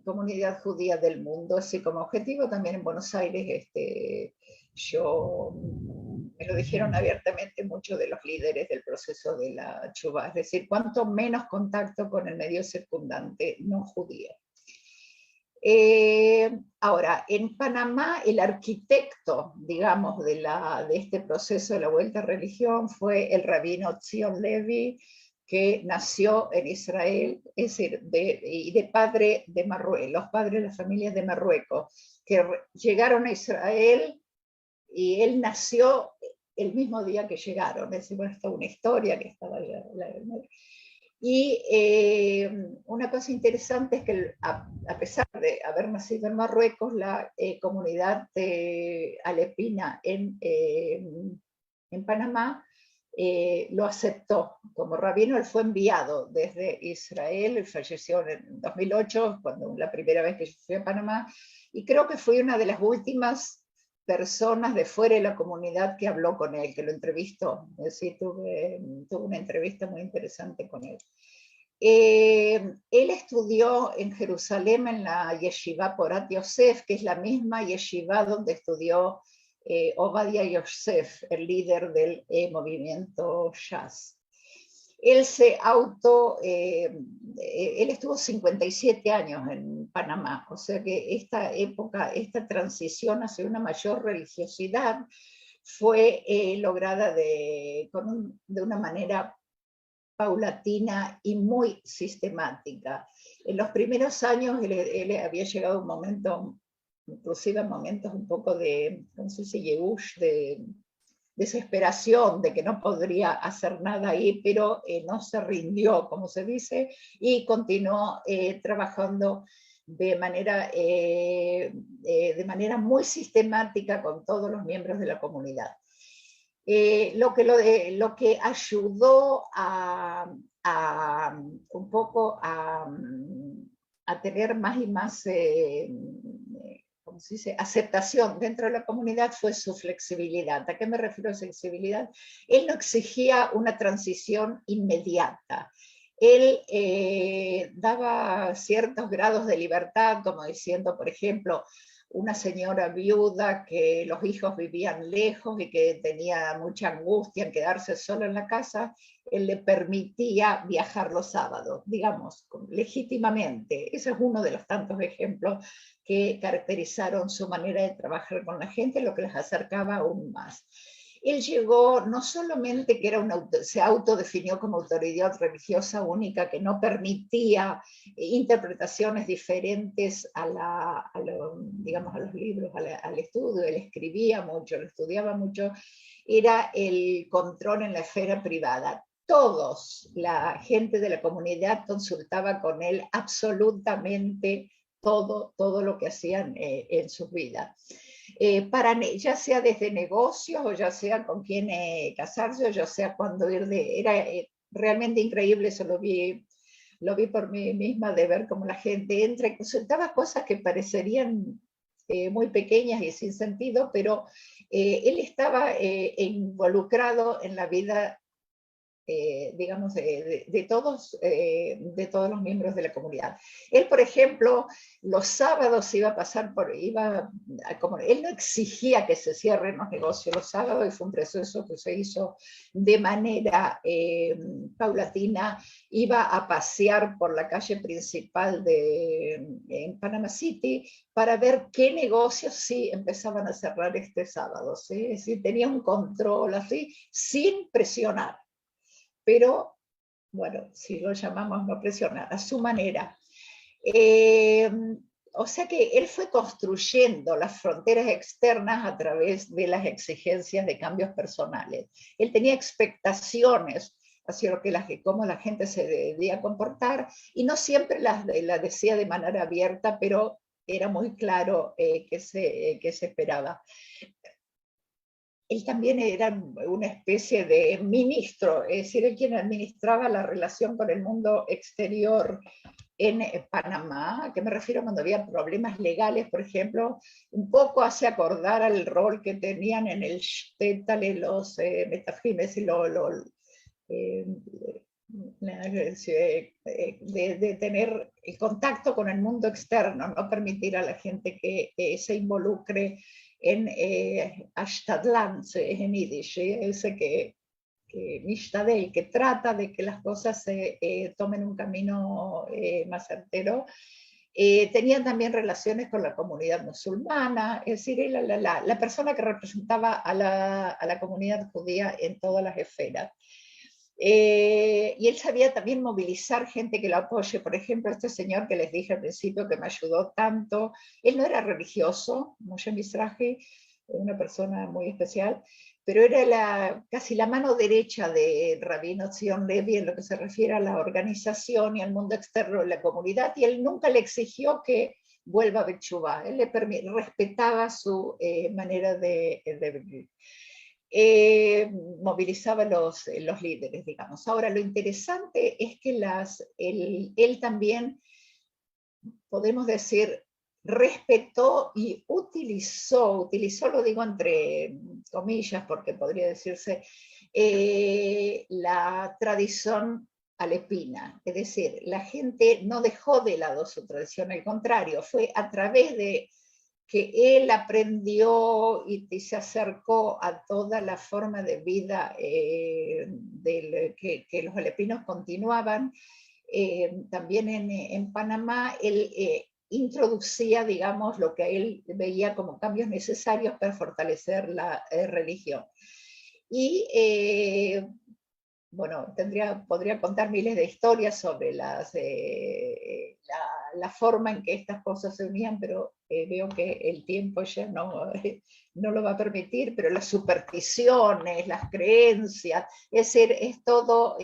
comunidad judía del mundo, así como objetivo. También en Buenos Aires me lo dijeron abiertamente muchos de los líderes del proceso de la teshuvá, es decir, cuanto menos contacto con el medio circundante no judío. Ahora, en Panamá, el arquitecto, digamos, de este proceso de la vuelta a religión fue el rabino Zion Levi, que nació en Israel, es decir, de padre de Marruecos, los padres de las familias de Marruecos, que llegaron a Israel, y él nació el mismo día que llegaron, es decir, bueno, es toda una historia que estaba allá. Y una cosa interesante es que a pesar de haber nacido en Marruecos, la comunidad alepina en Panamá lo aceptó como rabino. Él fue enviado desde Israel, él falleció en 2008, la primera vez que yo fui a Panamá, y creo que fui una de las últimas personas de fuera de la comunidad que habló con él, que lo entrevistó. Es decir, tuve una entrevista muy interesante con él. Él estudió en Jerusalén en la Yeshiva Porat Yosef, que es la misma yeshiva donde estudió Ovadia Yosef, el líder del movimiento Shas. Él él estuvo 57 años en Panamá, o sea que esta época, esta transición hacia una mayor religiosidad fue lograda de una manera paulatina y muy sistemática. En los primeros años él había llegado a un momento, inclusive a momentos un poco de, ¿cómo se dice?, yeush, de desesperación de que no podría hacer nada ahí, pero no se rindió, como se dice, y continuó trabajando de manera muy sistemática con todos los miembros de la comunidad. Lo que ayudó un poco a tener más y más ¿cómo se dice?, aceptación dentro de la comunidad fue su flexibilidad. ¿A qué me refiero a flexibilidad? Él no exigía una transición inmediata. Él daba ciertos grados de libertad, como diciendo, por ejemplo, una señora viuda que los hijos vivían lejos y que tenía mucha angustia en quedarse sola en la casa, él le permitía viajar los sábados, digamos, legítimamente. Ese es uno de los tantos ejemplos que caracterizaron su manera de trabajar con la gente, lo que les acercaba aún más. Él llegó, no solamente que se autodefinió como autoridad religiosa única, que no permitía interpretaciones diferentes digamos, a los libros, al estudio, él escribía mucho, lo estudiaba mucho, era el control en la esfera privada. Todos, la gente de la comunidad consultaba con él absolutamente todo lo que hacían en sus vidas. Ya sea desde negocios, o ya sea con quién casarse, o ya sea cuando era realmente increíble, eso lo vi por mí misma, de ver cómo la gente entra y consultaba cosas que parecerían muy pequeñas y sin sentido, pero él estaba involucrado en la vida, digamos, de todos los miembros de la comunidad. Él, por ejemplo, los sábados él no exigía que se cierren los negocios los sábados, y fue un proceso que se hizo de manera paulatina. Iba a pasear por la calle principal en Panama City para ver qué negocios sí empezaban a cerrar este sábado, ¿sí? Es decir, tenía un control así, sin presionar. Pero, bueno, si lo llamamos no presionar, a su manera. O sea que él fue construyendo las fronteras externas a través de las exigencias de cambios personales. Él tenía expectaciones hacia cómo la gente se debía comportar, y no siempre las decía de manera abierta, pero era muy claro que se esperaba. Él también era una especie de ministro, es decir, él quien administraba la relación con el mundo exterior en Panamá. ¿A qué me refiero cuando había problemas legales, por ejemplo? Un poco hace acordar al rol que tenían en el Shtetl los metafines y de tener el contacto con el mundo externo, no permitir a la gente que se involucre en Ashtadlan, es en Yiddish, ese que Mishtadel, que trata de que las cosas se tomen un camino más certero. Tenían también relaciones con la comunidad musulmana, es decir, era la persona que representaba a la comunidad judía en todas las esferas. Y él sabía también movilizar gente que lo apoye. Por ejemplo, este señor que les dije al principio que me ayudó tanto, él no era religioso, Moshe Mizrahi, una persona muy especial, pero era casi la mano derecha de Rabino Zion Levi en lo que se refiere a la organización y al mundo externo de la comunidad, y él nunca le exigió que vuelva a Betshuvá, él respetaba su manera de vivir. Movilizaba los líderes, digamos. Ahora, lo interesante es que él también, podemos decir, respetó y utilizó, lo digo entre comillas porque podría decirse, la tradición alepina. Es decir, la gente no dejó de lado su tradición, al contrario, fue a través de que él aprendió y se acercó a toda la forma de vida que los alepinos continuaban. También en Panamá, él introducía, digamos, lo que él veía como cambios necesarios para fortalecer la religión. Y bueno, podría contar miles de historias sobre la forma en que estas cosas se unían, pero veo que el tiempo ya no lo va a permitir, pero las supersticiones, las creencias, es decir, es todo,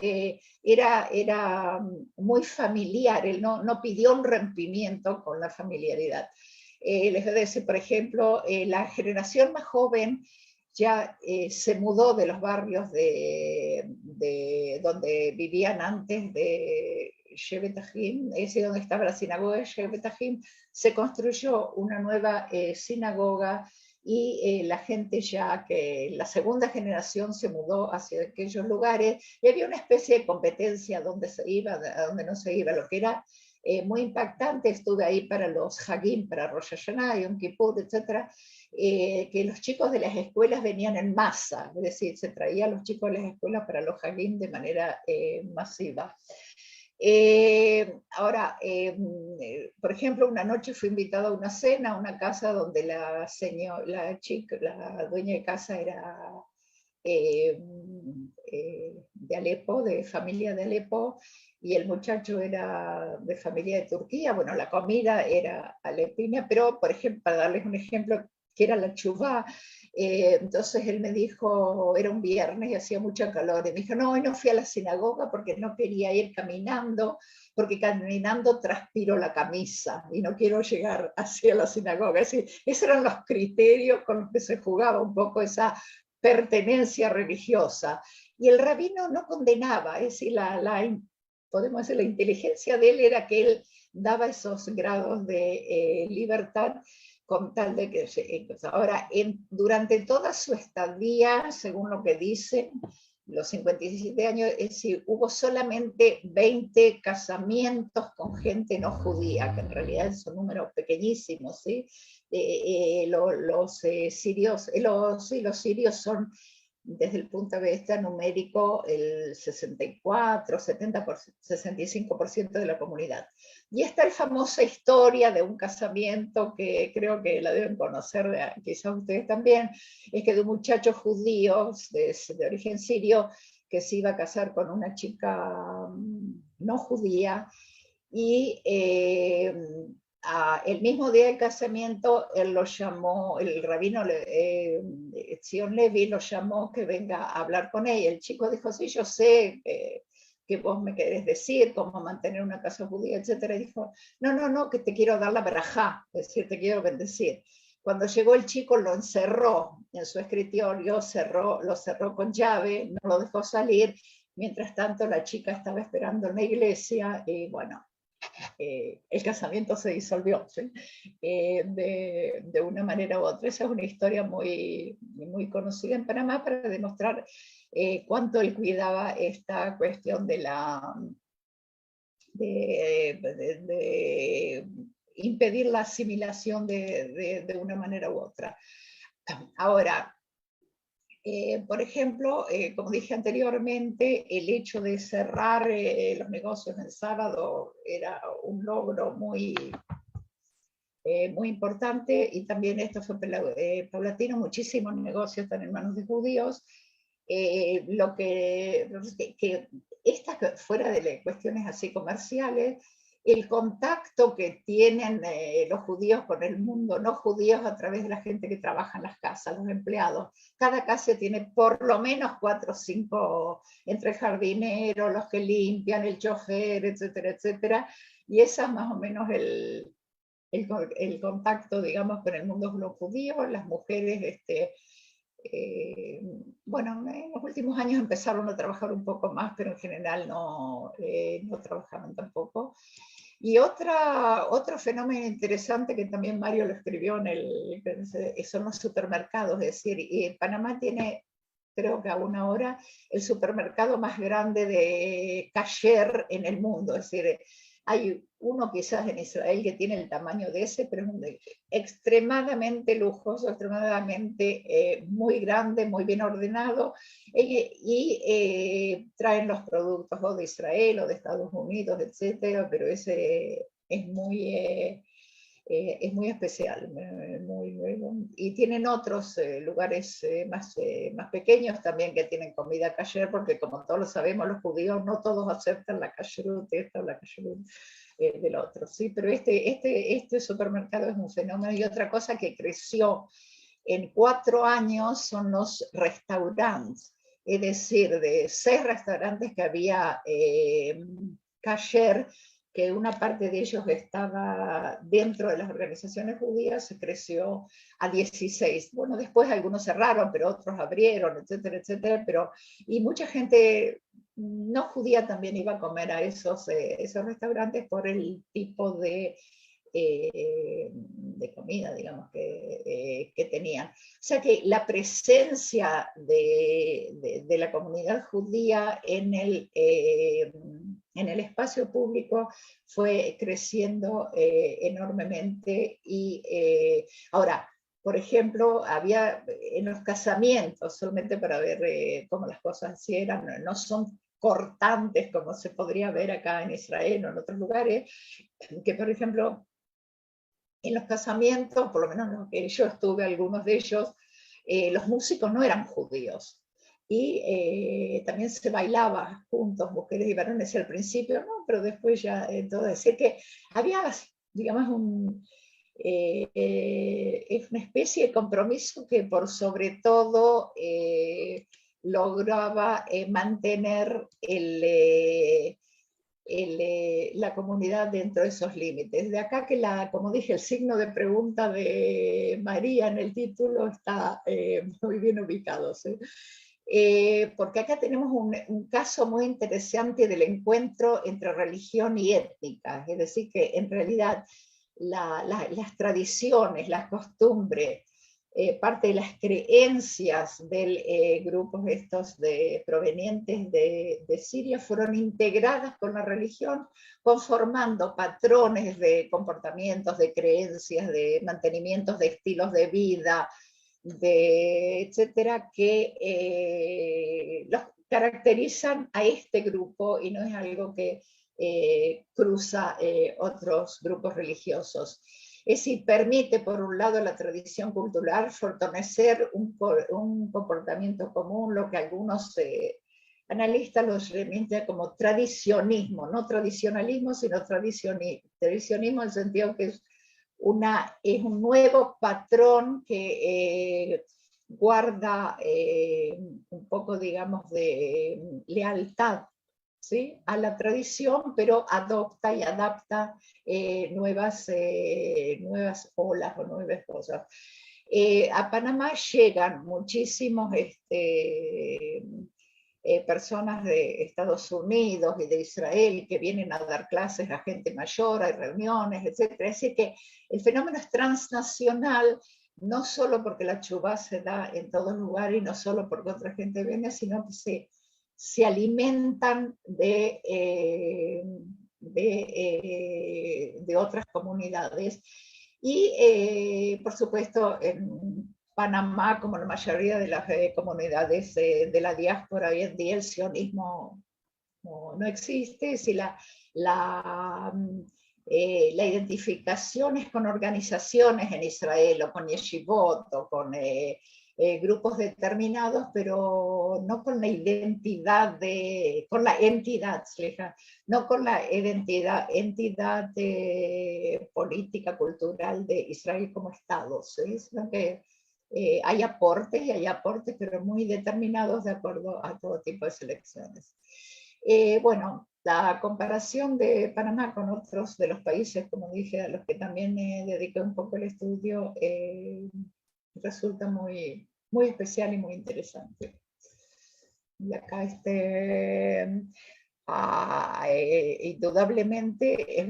era muy familiar, él no pidió un rompimiento con la familiaridad. Les voy a decir, por ejemplo, la generación más joven ya se mudó de los barrios de donde vivían antes de Shevet Ahim, ese donde estaba la sinagoga de Shevet Ahim, se construyó una nueva sinagoga y la gente ya que la segunda generación se mudó hacia aquellos lugares y había una especie de competencia donde se iba, donde no se iba, lo que era muy impactante. Estuve ahí para los Hagim, para Rosh Hashanah, Yom Kippur, etc., que los chicos de las escuelas venían en masa, es decir, se traía a los chicos de las escuelas para los Hagim de manera masiva. Ahora, por ejemplo, una noche fui invitada a una cena, a una casa donde la dueña de casa era de Alepo, de familia de Alepo, y el muchacho era de familia de Turquía. Bueno, la comida era alepina, pero, por ejemplo, para darles un ejemplo, que era la chuvá, entonces él me dijo, era un viernes y hacía mucho calor, y me dijo, no, hoy no fui a la sinagoga porque no quería ir caminando, porque caminando transpiro la camisa y no quiero llegar hacia la sinagoga. Es decir, esos eran los criterios con los que se jugaba un poco esa pertenencia religiosa. Y el rabino no condenaba, es decir, podemos decir, la inteligencia de él era que él daba esos grados de libertad con tal de que... Ahora, durante toda su estadía, según lo que dicen, los 57 años, es decir, hubo solamente 20 casamientos con gente no judía, que en realidad son números pequeñísimos, ¿sí? Los sirios son, desde el punto de vista numérico, el 64, 65% de la comunidad. Y esta es la famosa historia de un casamiento que creo que la deben conocer, quizás ustedes también, es que de un muchacho judío de origen sirio que se iba a casar con una chica no judía y el mismo día del casamiento, él lo llamó, el rabino Zion Levi lo llamó que venga a hablar con ella. El chico dijo, sí, yo sé que vos me querés decir cómo mantener una casa judía, etc. Y dijo, no, que te quiero dar la barajá, es decir, te quiero bendecir. Cuando llegó el chico lo encerró en su escritorio, lo cerró con llave, no lo dejó salir. Mientras tanto, la chica estaba esperando en la iglesia y bueno, el casamiento se disolvió, ¿sí? De una manera u otra. Esa es una historia muy, muy conocida en Panamá para demostrar cuánto él cuidaba esta cuestión de impedir la asimilación de una manera u otra. Ahora, por ejemplo, como dije anteriormente, el hecho de cerrar los negocios en sábado era un logro muy importante, y también esto fue paulatino, muchísimos negocios están en manos de judíos. Lo que fuera de cuestiones así comerciales, el contacto que tienen los judíos con el mundo no judíos a través de la gente que trabaja en las casas, los empleados. Cada casa tiene por lo menos 4 o 5, entre el jardinero, los que limpian, el chofer, etcétera, etcétera. Y esa es más o menos el contacto, digamos, con el mundo judío. Las mujeres, bueno, en los últimos años empezaron a trabajar un poco más, pero en general no trabajaban tampoco. Y otro fenómeno interesante que también Mario lo escribió son los supermercados. Es decir, Panamá tiene, creo que aún ahora, el supermercado más grande de kasher en el mundo. Es decir, Hay uno quizás en Israel que tiene el tamaño de ese, pero es extremadamente lujoso, extremadamente muy grande, muy bien ordenado, y traen los productos o de Israel o de Estados Unidos, etcétera, pero ese es muy especial, y tienen otros lugares más pequeños también que tienen comida kasher, porque como todos lo sabemos, los judíos no todos aceptan la kashrut esta o la kashrut del otro, ¿sí? Pero este supermercado es un fenómeno. Y otra cosa que creció en 4 años son los restaurantes, es decir, de 6 restaurantes que había kasher, que una parte de ellos estaba dentro de las organizaciones judías, se creció a 16. Bueno, después algunos cerraron, pero otros abrieron, etcétera, etcétera. Y mucha gente no judía también iba a comer a esos restaurantes por el tipo de comida, digamos, que tenían. O sea que la presencia de la comunidad judía en el espacio público fue creciendo enormemente. Y ahora, por ejemplo, había en los casamientos, solamente para ver cómo las cosas así eran, no son cortantes como se podría ver acá en Israel o en otros lugares, que por ejemplo en los casamientos, por lo menos en los que yo estuve, algunos de ellos, los músicos no eran judíos. Y también se bailaba juntos, mujeres y varones al principio, ¿no? Pero después ya, todo decir que había, digamos, es una especie de compromiso que por sobre todo lograba mantener la comunidad dentro de esos límites. De acá que, como dije, el signo de pregunta de María en el título está muy bien ubicado, ¿sí? Porque acá tenemos un caso muy interesante del encuentro entre religión y étnica, es decir, que en realidad las tradiciones, las costumbres, parte de las creencias de grupos estos provenientes de Siria fueron integradas con la religión, conformando patrones de comportamientos, de creencias, de mantenimientos de estilos de vida, etcétera, que los caracterizan a este grupo y no es algo que cruza otros grupos religiosos. Es decir, permite, por un lado, la tradición cultural fortalecer un comportamiento común, lo que algunos analistas los remiten como tradicionismo, no tradicionalismo, sino tradicionismo en el sentido que es un nuevo patrón que guarda un poco, digamos, de lealtad, ¿sí?, a la tradición, pero adopta y adapta nuevas olas o nuevas cosas. A Panamá llegan muchísimos personas de Estados Unidos y de Israel que vienen a dar clases a gente mayor, hay reuniones, etc. Es decir, que el fenómeno es transnacional, no solo porque la chubá se da en todos lugares y no solo porque otra gente viene, sino que se alimentan de otras comunidades. Y por supuesto, en Panamá, como la mayoría de las comunidades de la diáspora hoy en día, el sionismo no existe. Si la identificación es con organizaciones en Israel o con yeshivot o con grupos determinados, pero no con la identidad con la entidad, no con la entidad política, cultural de Israel como Estado, ¿sí? Sino que hay aportes, pero muy determinados de acuerdo a todo tipo de selecciones. Bueno, la comparación de Panamá con otros de los países, como dije, a los que también dediqué un poco el estudio, resulta muy, muy especial y muy interesante. Y acá indudablemente es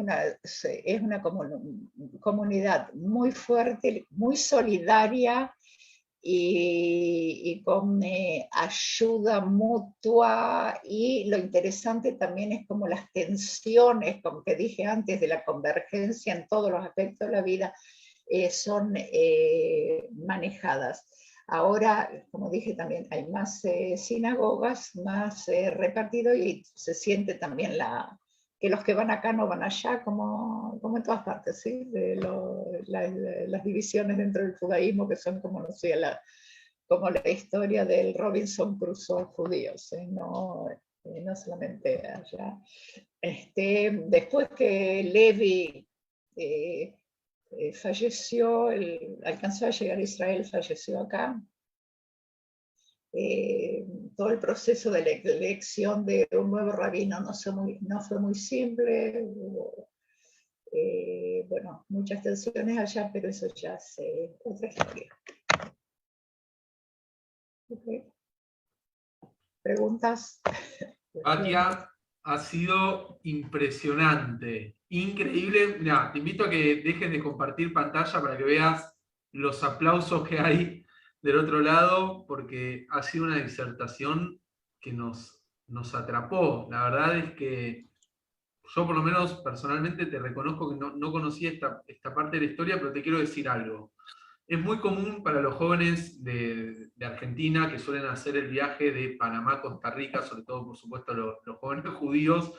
una comunidad muy fuerte, muy solidaria y con ayuda mutua, y lo interesante también es como las tensiones, como que dije antes, de la convergencia en todos los aspectos de la vida, son manejadas. Ahora, como dije también, hay más sinagogas, más repartido, y se siente también que los que van acá no van allá, como en todas partes, ¿sí? Las divisiones dentro del judaísmo, que son como, no sé, como la historia del Robinson Crusoe judío, ¿sí? No solamente allá. Después que Levi falleció, alcanzó a llegar a Israel, falleció acá. Todo el proceso de la elección de un nuevo rabino no fue muy simple. Hubo, bueno, muchas tensiones allá, pero eso ya es otra historia. Okay. ¿Preguntas? Katia, ha sido impresionante, increíble. Mira, te invito a que dejes de compartir pantalla para que veas los aplausos que hay del otro lado, porque ha sido una disertación que nos atrapó. La verdad es que yo, por lo menos personalmente, te reconozco que no conocía esta parte de la historia, pero te quiero decir algo. Es muy común para los jóvenes de Argentina que suelen hacer el viaje de Panamá a Costa Rica, sobre todo, por supuesto, los jóvenes judíos,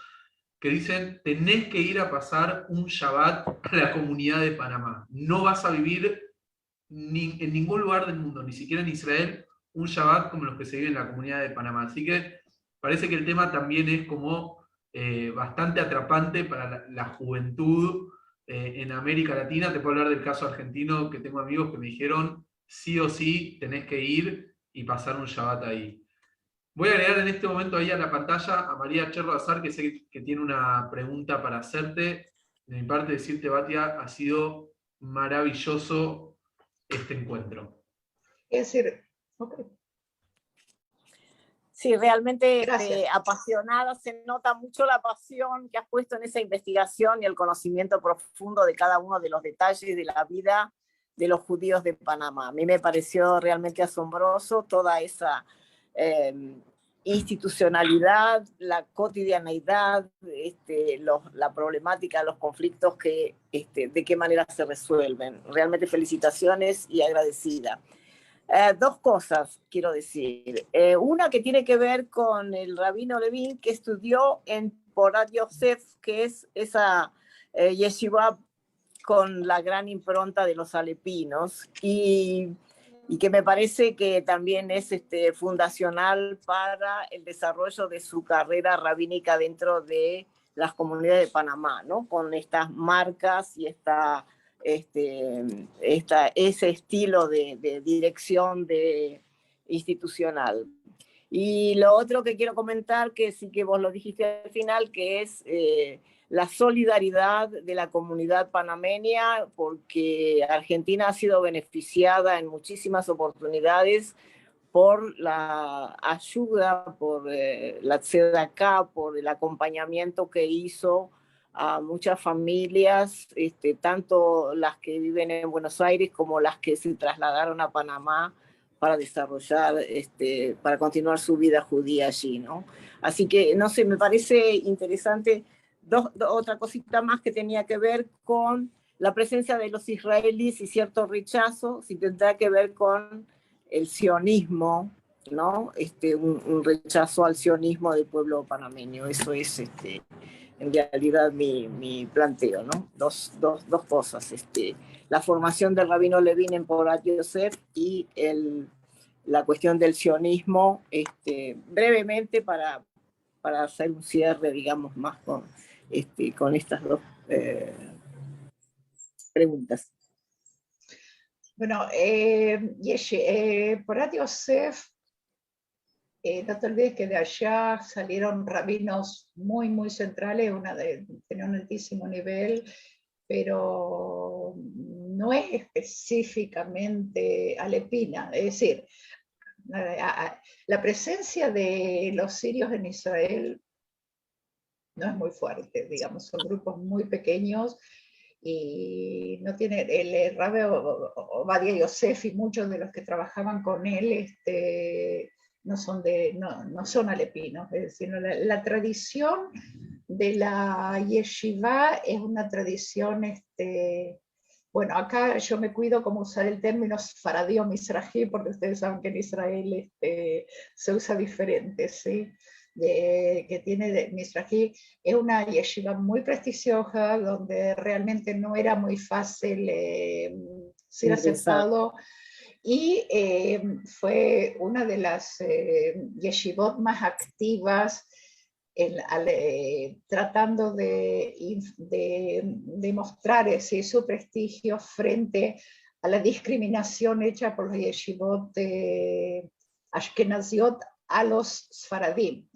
que dicen, tenés que ir a pasar un Shabbat a la comunidad de Panamá. No vas a vivir en ningún lugar del mundo, ni siquiera en Israel, un Shabbat como los que se viven en la comunidad de Panamá. Así que parece que el tema también es como bastante atrapante para la juventud en América Latina. Te puedo hablar del caso argentino, que tengo amigos que me dijeron, sí o sí tenés que ir y pasar un Shabbat ahí. Voy a agregar en este momento ahí a la pantalla a María Cherro Azar, que sé que tiene una pregunta para hacerte. De mi parte, decirte, Batia, ha sido maravilloso este encuentro. Es decir, okay. Sí, realmente Gracias. apasionada, se nota mucho la pasión que has puesto en esa investigación y el conocimiento profundo de cada uno de los detalles de la vida de los judíos de Panamá. A mí me pareció realmente asombroso toda esa institucionalidad, la cotidianeidad, la problemática, los conflictos, de qué manera se resuelven. Realmente felicitaciones y agradecida. Dos cosas quiero decir. Una que tiene que ver con el rabino Levin, que estudió en Porat Yosef, que es esa yeshiva con la gran impronta de los alepinos, y que me parece que también es fundacional para el desarrollo de su carrera rabínica dentro de las comunidades de Panamá, ¿no? Con estas marcas y ese estilo de dirección institucional. Y lo otro que quiero comentar, que sí que vos lo dijiste al final, que es la solidaridad de la comunidad panameña, porque Argentina ha sido beneficiada en muchísimas oportunidades por la ayuda, por la tzedakah, por el acompañamiento que hizo a muchas familias, tanto las que viven en Buenos Aires como las que se trasladaron a Panamá para desarrollar, para continuar su vida judía allí, ¿no? Así que, no sé, me parece interesante otra cosita más que tenía que ver con la presencia de los israelíes y cierto rechazo, si tendrá que ver con el sionismo, ¿no? Un rechazo al sionismo del pueblo panameño. Eso es en realidad mi planteo, ¿no? Dos cosas. La formación del rabino Levin en Porat Yosef y la cuestión del sionismo, brevemente para hacer un cierre, digamos, más con estas dos preguntas. Bueno, Porat Yosef, no te olvides que de allá salieron rabinos muy, muy centrales, tenía un altísimo nivel, pero no es específicamente alepina. Es decir, la presencia de los sirios en Israel no es muy fuerte, digamos, son grupos muy pequeños, y no tiene, el Rabbi Obadia Yosef y muchos de los que trabajaban con él no son alepinos, es decir, la tradición de la yeshiva es una tradición, bueno, acá yo me cuido como usar el término sfaradí o mizrahi, porque ustedes saben que en Israel se usa diferente, ¿sí? Que tiene Mizrahi, es una yeshiva muy prestigiosa, donde realmente no era muy fácil ser aceptado, y fue una de las yeshivot más activas tratando de mostrar su prestigio frente a la discriminación hecha por los yeshivot ashkenaziot a los sfaradim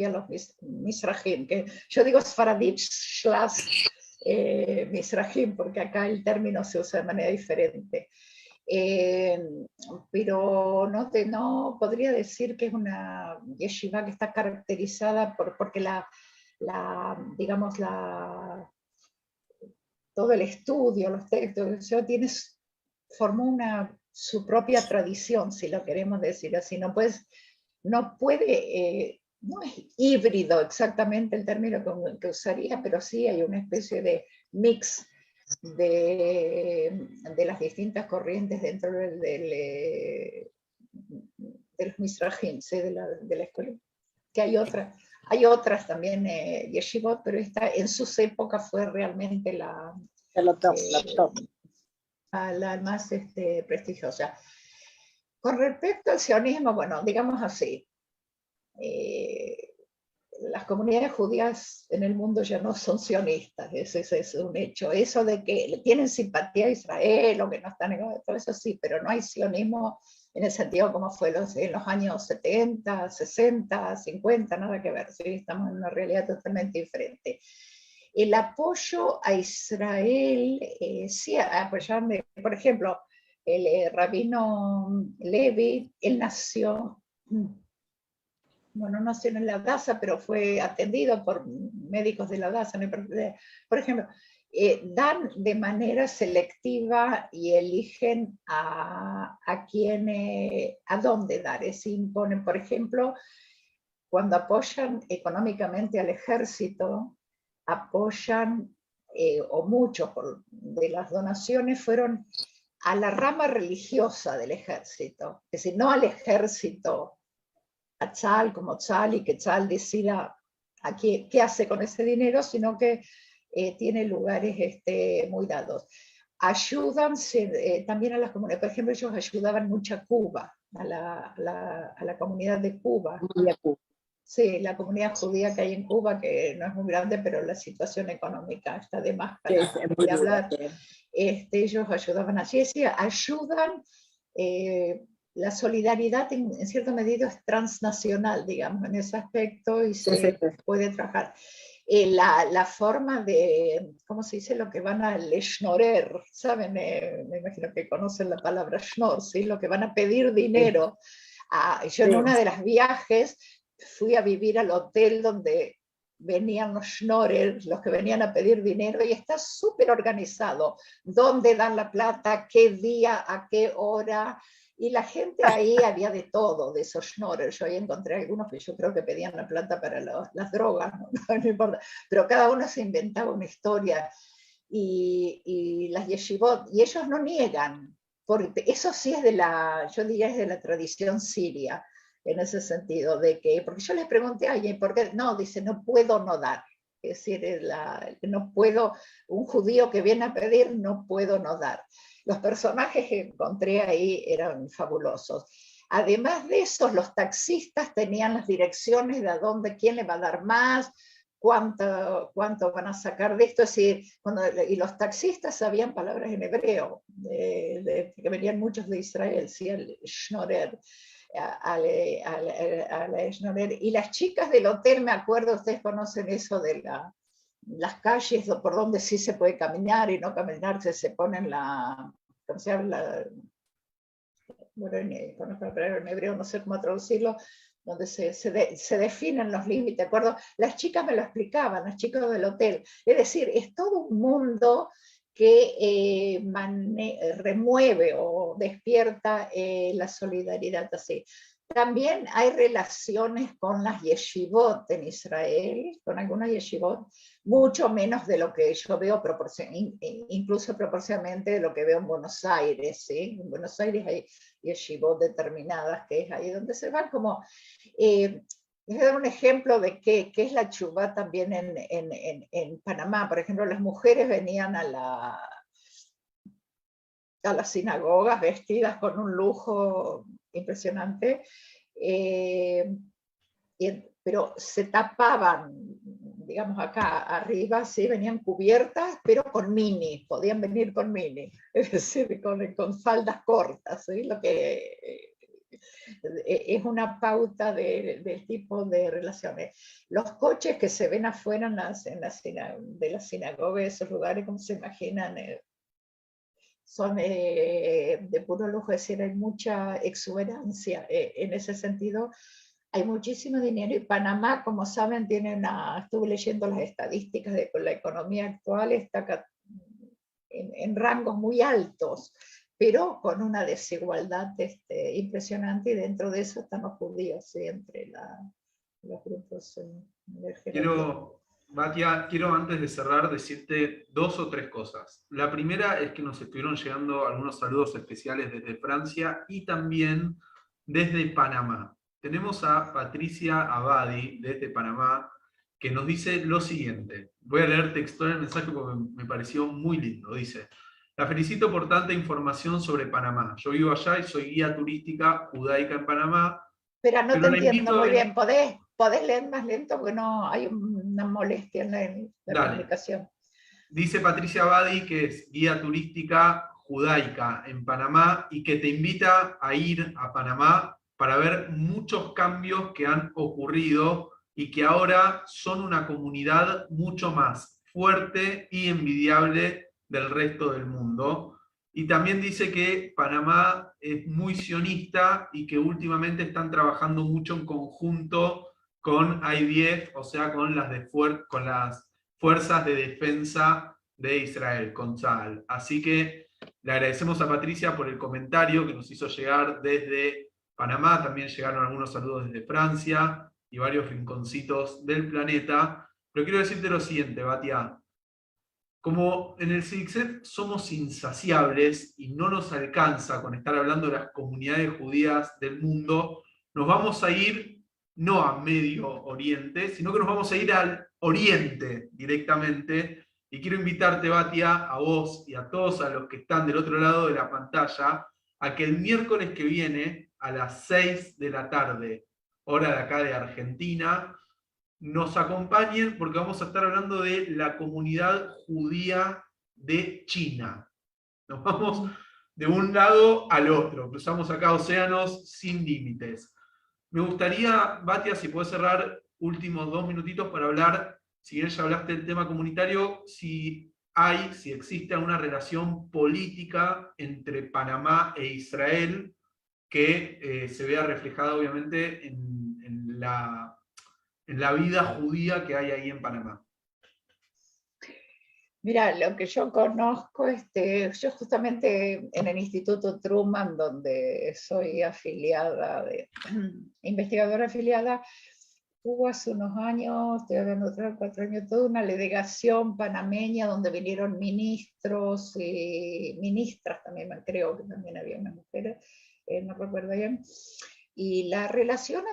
y a los mizrahim, que yo digo sfaradim / mizrahim, porque acá el término se usa de manera diferente. Pero no podría decir que es una yeshiva que está caracterizada porque digamos, todo el estudio, los textos, formó su propia tradición, si lo queremos decir así. No es híbrido exactamente el término que usaría, pero sí hay una especie de mix de las distintas corrientes dentro de los Mizrahim, ¿sí? de la escuela. Que hay otras también, yeshivot, pero esta en sus épocas fue realmente la más prestigiosa. Con respecto al sionismo, bueno, digamos así, las comunidades judías en el mundo ya no son sionistas, ese es un hecho. Eso de que tienen simpatía a Israel o que no están en todo eso sí, pero no hay sionismo en el sentido como fue en los años 70, 60, 50, nada que ver, ¿sí? Estamos en una realidad totalmente diferente. El apoyo a Israel, sí, apoyarme, por ejemplo, el rabino Levi, él nació... Bueno, no nació en la Hadassah, pero fue atendido por médicos de la Hadassah. Por ejemplo, dan de manera selectiva y eligen a dónde dar. Se imponen, por ejemplo, cuando apoyan económicamente al ejército, apoyan, o muchos de las donaciones fueron a la rama religiosa del ejército, es decir, no al ejército, a Tzal como Tzal, y que Tzal decida qué hace con ese dinero, sino que tiene lugares muy dados. Ayudan también a las comunidades, por ejemplo, ellos ayudaban mucho a Cuba, a la comunidad de Cuba. Sí, la comunidad judía que hay en Cuba, que no es muy grande, pero la situación económica está de más para hablar. Ellos ayudaban así, ayudan. La solidaridad en cierta medida es transnacional, digamos, en ese aspecto, y se puede trabajar. La forma de, ¿cómo se dice? Lo que van a schnorer, ¿saben? Me imagino que conocen la palabra schnorr, ¿sí? Lo que van a pedir dinero. Yo en una de las viajes fui a vivir al hotel donde venían los schnorrers, los que venían a pedir dinero, y está súper organizado. ¿Dónde dan la plata? ¿Qué día? ¿A qué hora? Y la gente ahí había de todo, de esos schnorrers. Yo ahí encontré algunos que yo creo que pedían la plata para las drogas, no importa. Pero cada uno se inventaba una historia. Y las yeshivot, y ellos no niegan, porque eso sí es yo diría es de la tradición siria, en ese sentido, porque yo les pregunté a alguien, ¿por qué? No, dice, no puedo no dar. Es decir, no puedo, un judío que viene a pedir, no puedo no dar. Los personajes que encontré ahí eran fabulosos. Además de eso, los taxistas tenían las direcciones de a dónde, quién le va a dar más, cuánto van a sacar de esto. Es decir, y los taxistas sabían palabras en hebreo, que venían muchos de Israel, ¿sí? El schnorer. Y las chicas del hotel, me acuerdo, ustedes conocen eso de las calles por donde sí se puede caminar y no caminar, se ponen ¿cómo se habla? Bueno, en hebreo no sé cómo traducirlo, donde se definen los límites, ¿de acuerdo? Las chicas me lo explicaban, las chicas del hotel. Es decir, es todo un mundo que remueve o despierta la solidaridad así. También hay relaciones con las yeshivot en Israel, con algunas yeshivot, mucho menos de lo que yo veo, incluso proporcionalmente de lo que veo en Buenos Aires. ¿Sí? En Buenos Aires hay yeshivot determinadas, que es ahí donde se van como... les voy a dar un ejemplo de qué es la teshuvá también en Panamá. Por ejemplo, las mujeres venían a las sinagogas vestidas con un lujo impresionante, pero se tapaban, digamos acá arriba, sí, venían cubiertas, pero con mini, podían venir con mini, es decir, con faldas cortas, ¿sí? Lo que es una pauta del tipo de relaciones. Los coches que se ven afuera de las sinagogas, esos lugares, como se imaginan, son de puro lujo, es decir, hay mucha exuberancia en ese sentido. Hay muchísimo dinero y Panamá, como saben, estuve leyendo las estadísticas de la economía actual, está en rangos muy altos, pero con una desigualdad impresionante, y dentro de eso están los judíos, ¿sí? Entre los grupos de jerarquía. Batia, quiero antes de cerrar decirte 2 o 3 cosas. La primera es que nos estuvieron llegando algunos saludos especiales desde Francia y también desde Panamá. Tenemos a Patricia Abadi desde Panamá que nos dice lo siguiente. Voy a leer textual el mensaje porque me pareció muy lindo. Dice: la felicito por tanta información sobre Panamá. Yo vivo allá y soy guía turística judaica en Panamá. Pero no te entiendo muy bien. Invito... ¿Podés leer más lento? Porque no hay una molestia en la comunicación. Dice Patricia Abadi que es guía turística judaica en Panamá y que te invita a ir a Panamá para ver muchos cambios que han ocurrido y que ahora son una comunidad mucho más fuerte y envidiable del resto del mundo. Y también dice que Panamá es muy sionista y que últimamente están trabajando mucho en conjunto con IDF, o sea, con las fuerzas de defensa de Israel, con Tzahal. Así que le agradecemos a Patricia por el comentario que nos hizo llegar desde Panamá. También llegaron algunos saludos desde Francia y varios rinconcitos del planeta. Pero quiero decirte lo siguiente, Batia. Como en el CIDICSET somos insaciables y no nos alcanza con estar hablando de las comunidades judías del mundo, nos vamos a ir no a Medio Oriente, sino que nos vamos a ir al Oriente directamente. Y quiero invitarte, Batia, a vos y a todos a los que están del otro lado de la pantalla, a que el miércoles que viene, a las 6 de la tarde, hora de acá de Argentina, nos acompañen porque vamos a estar hablando de la comunidad judía de China. Nos vamos de un lado al otro, cruzamos acá océanos sin límites. Me gustaría, Batia, si puedes cerrar últimos 2 minutitos para hablar, si bien ya hablaste del tema comunitario, si existe una relación política entre Panamá e Israel que se vea reflejada obviamente en la vida judía que hay ahí en Panamá. Mira, lo que yo conozco, yo justamente en el Instituto Truman, donde soy afiliada, investigadora afiliada, hubo hace unos años, estoy hablando de 3 o 4 años, toda una delegación panameña donde vinieron ministros y ministras también, creo que también había unas mujeres, no recuerdo bien. Y las relaciones,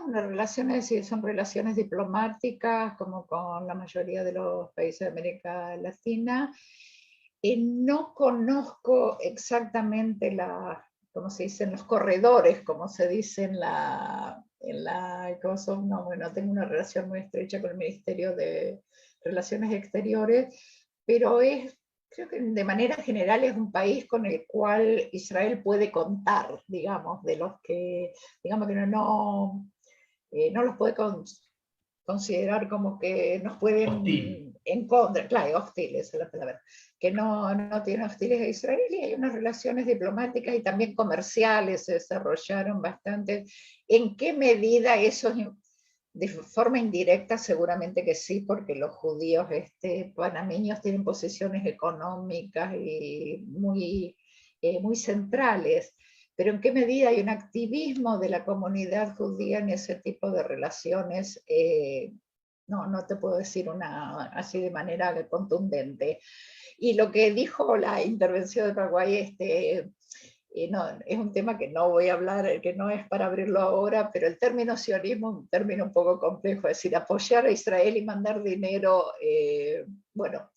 son relaciones diplomáticas, como con la mayoría de los países de América Latina. No conozco exactamente como se dicen los corredores, como se dice no, tengo una relación muy estrecha con el Ministerio de Relaciones Exteriores, pero creo que de manera general es un país con el cual Israel puede contar, digamos, de los que, digamos que no los puede considerar como que nos pueden... Hostil. en contra, claro, hostiles, es la palabra, que no tienen hostiles a Israel, y hay unas relaciones diplomáticas y también comerciales se desarrollaron bastante. ¿En qué medida eso, de forma indirecta? Seguramente que sí, porque los judíos panameños tienen posiciones económicas y muy centrales, pero ¿en qué medida hay un activismo de la comunidad judía en ese tipo de relaciones? No te puedo decir así de manera contundente. Y lo que dijo la intervención de Paraguay, no, es un tema que no voy a hablar, que no es para abrirlo ahora, pero el término sionismo es un término un poco complejo, es decir, apoyar a Israel y mandar dinero, bueno,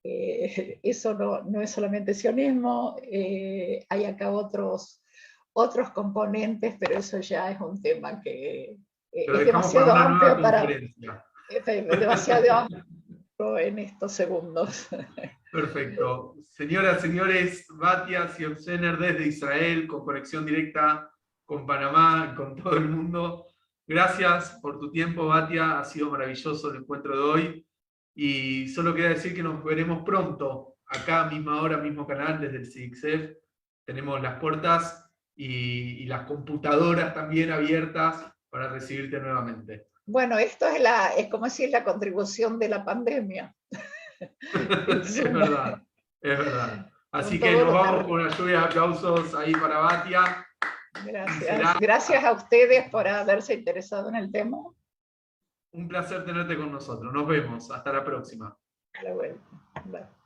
eso no es solamente sionismo, hay acá otros componentes, pero eso ya es un tema que Lo es dejamos para demasiado una nueva amplio conferencia. demasiado amplio en estos segundos. Perfecto. Señoras, señores, Batia Siosener desde Israel, con conexión directa con Panamá, con todo el mundo. Gracias por tu tiempo, Batia. Ha sido maravilloso el encuentro de hoy. Y solo quería decir que nos veremos pronto, acá, misma hora, mismo canal, desde el CIDICSEF. Tenemos las puertas y las computadoras también abiertas para recibirte nuevamente. Bueno, esto es como decir la contribución de la pandemia. Es verdad, es verdad. Así que todo nos lo vamos con una lluvia de aplausos ahí para Batia. Gracias. Gracias a ustedes por haberse interesado en el tema. Un placer tenerte con nosotros. Nos vemos. Hasta la próxima. A la vuelta. Bye.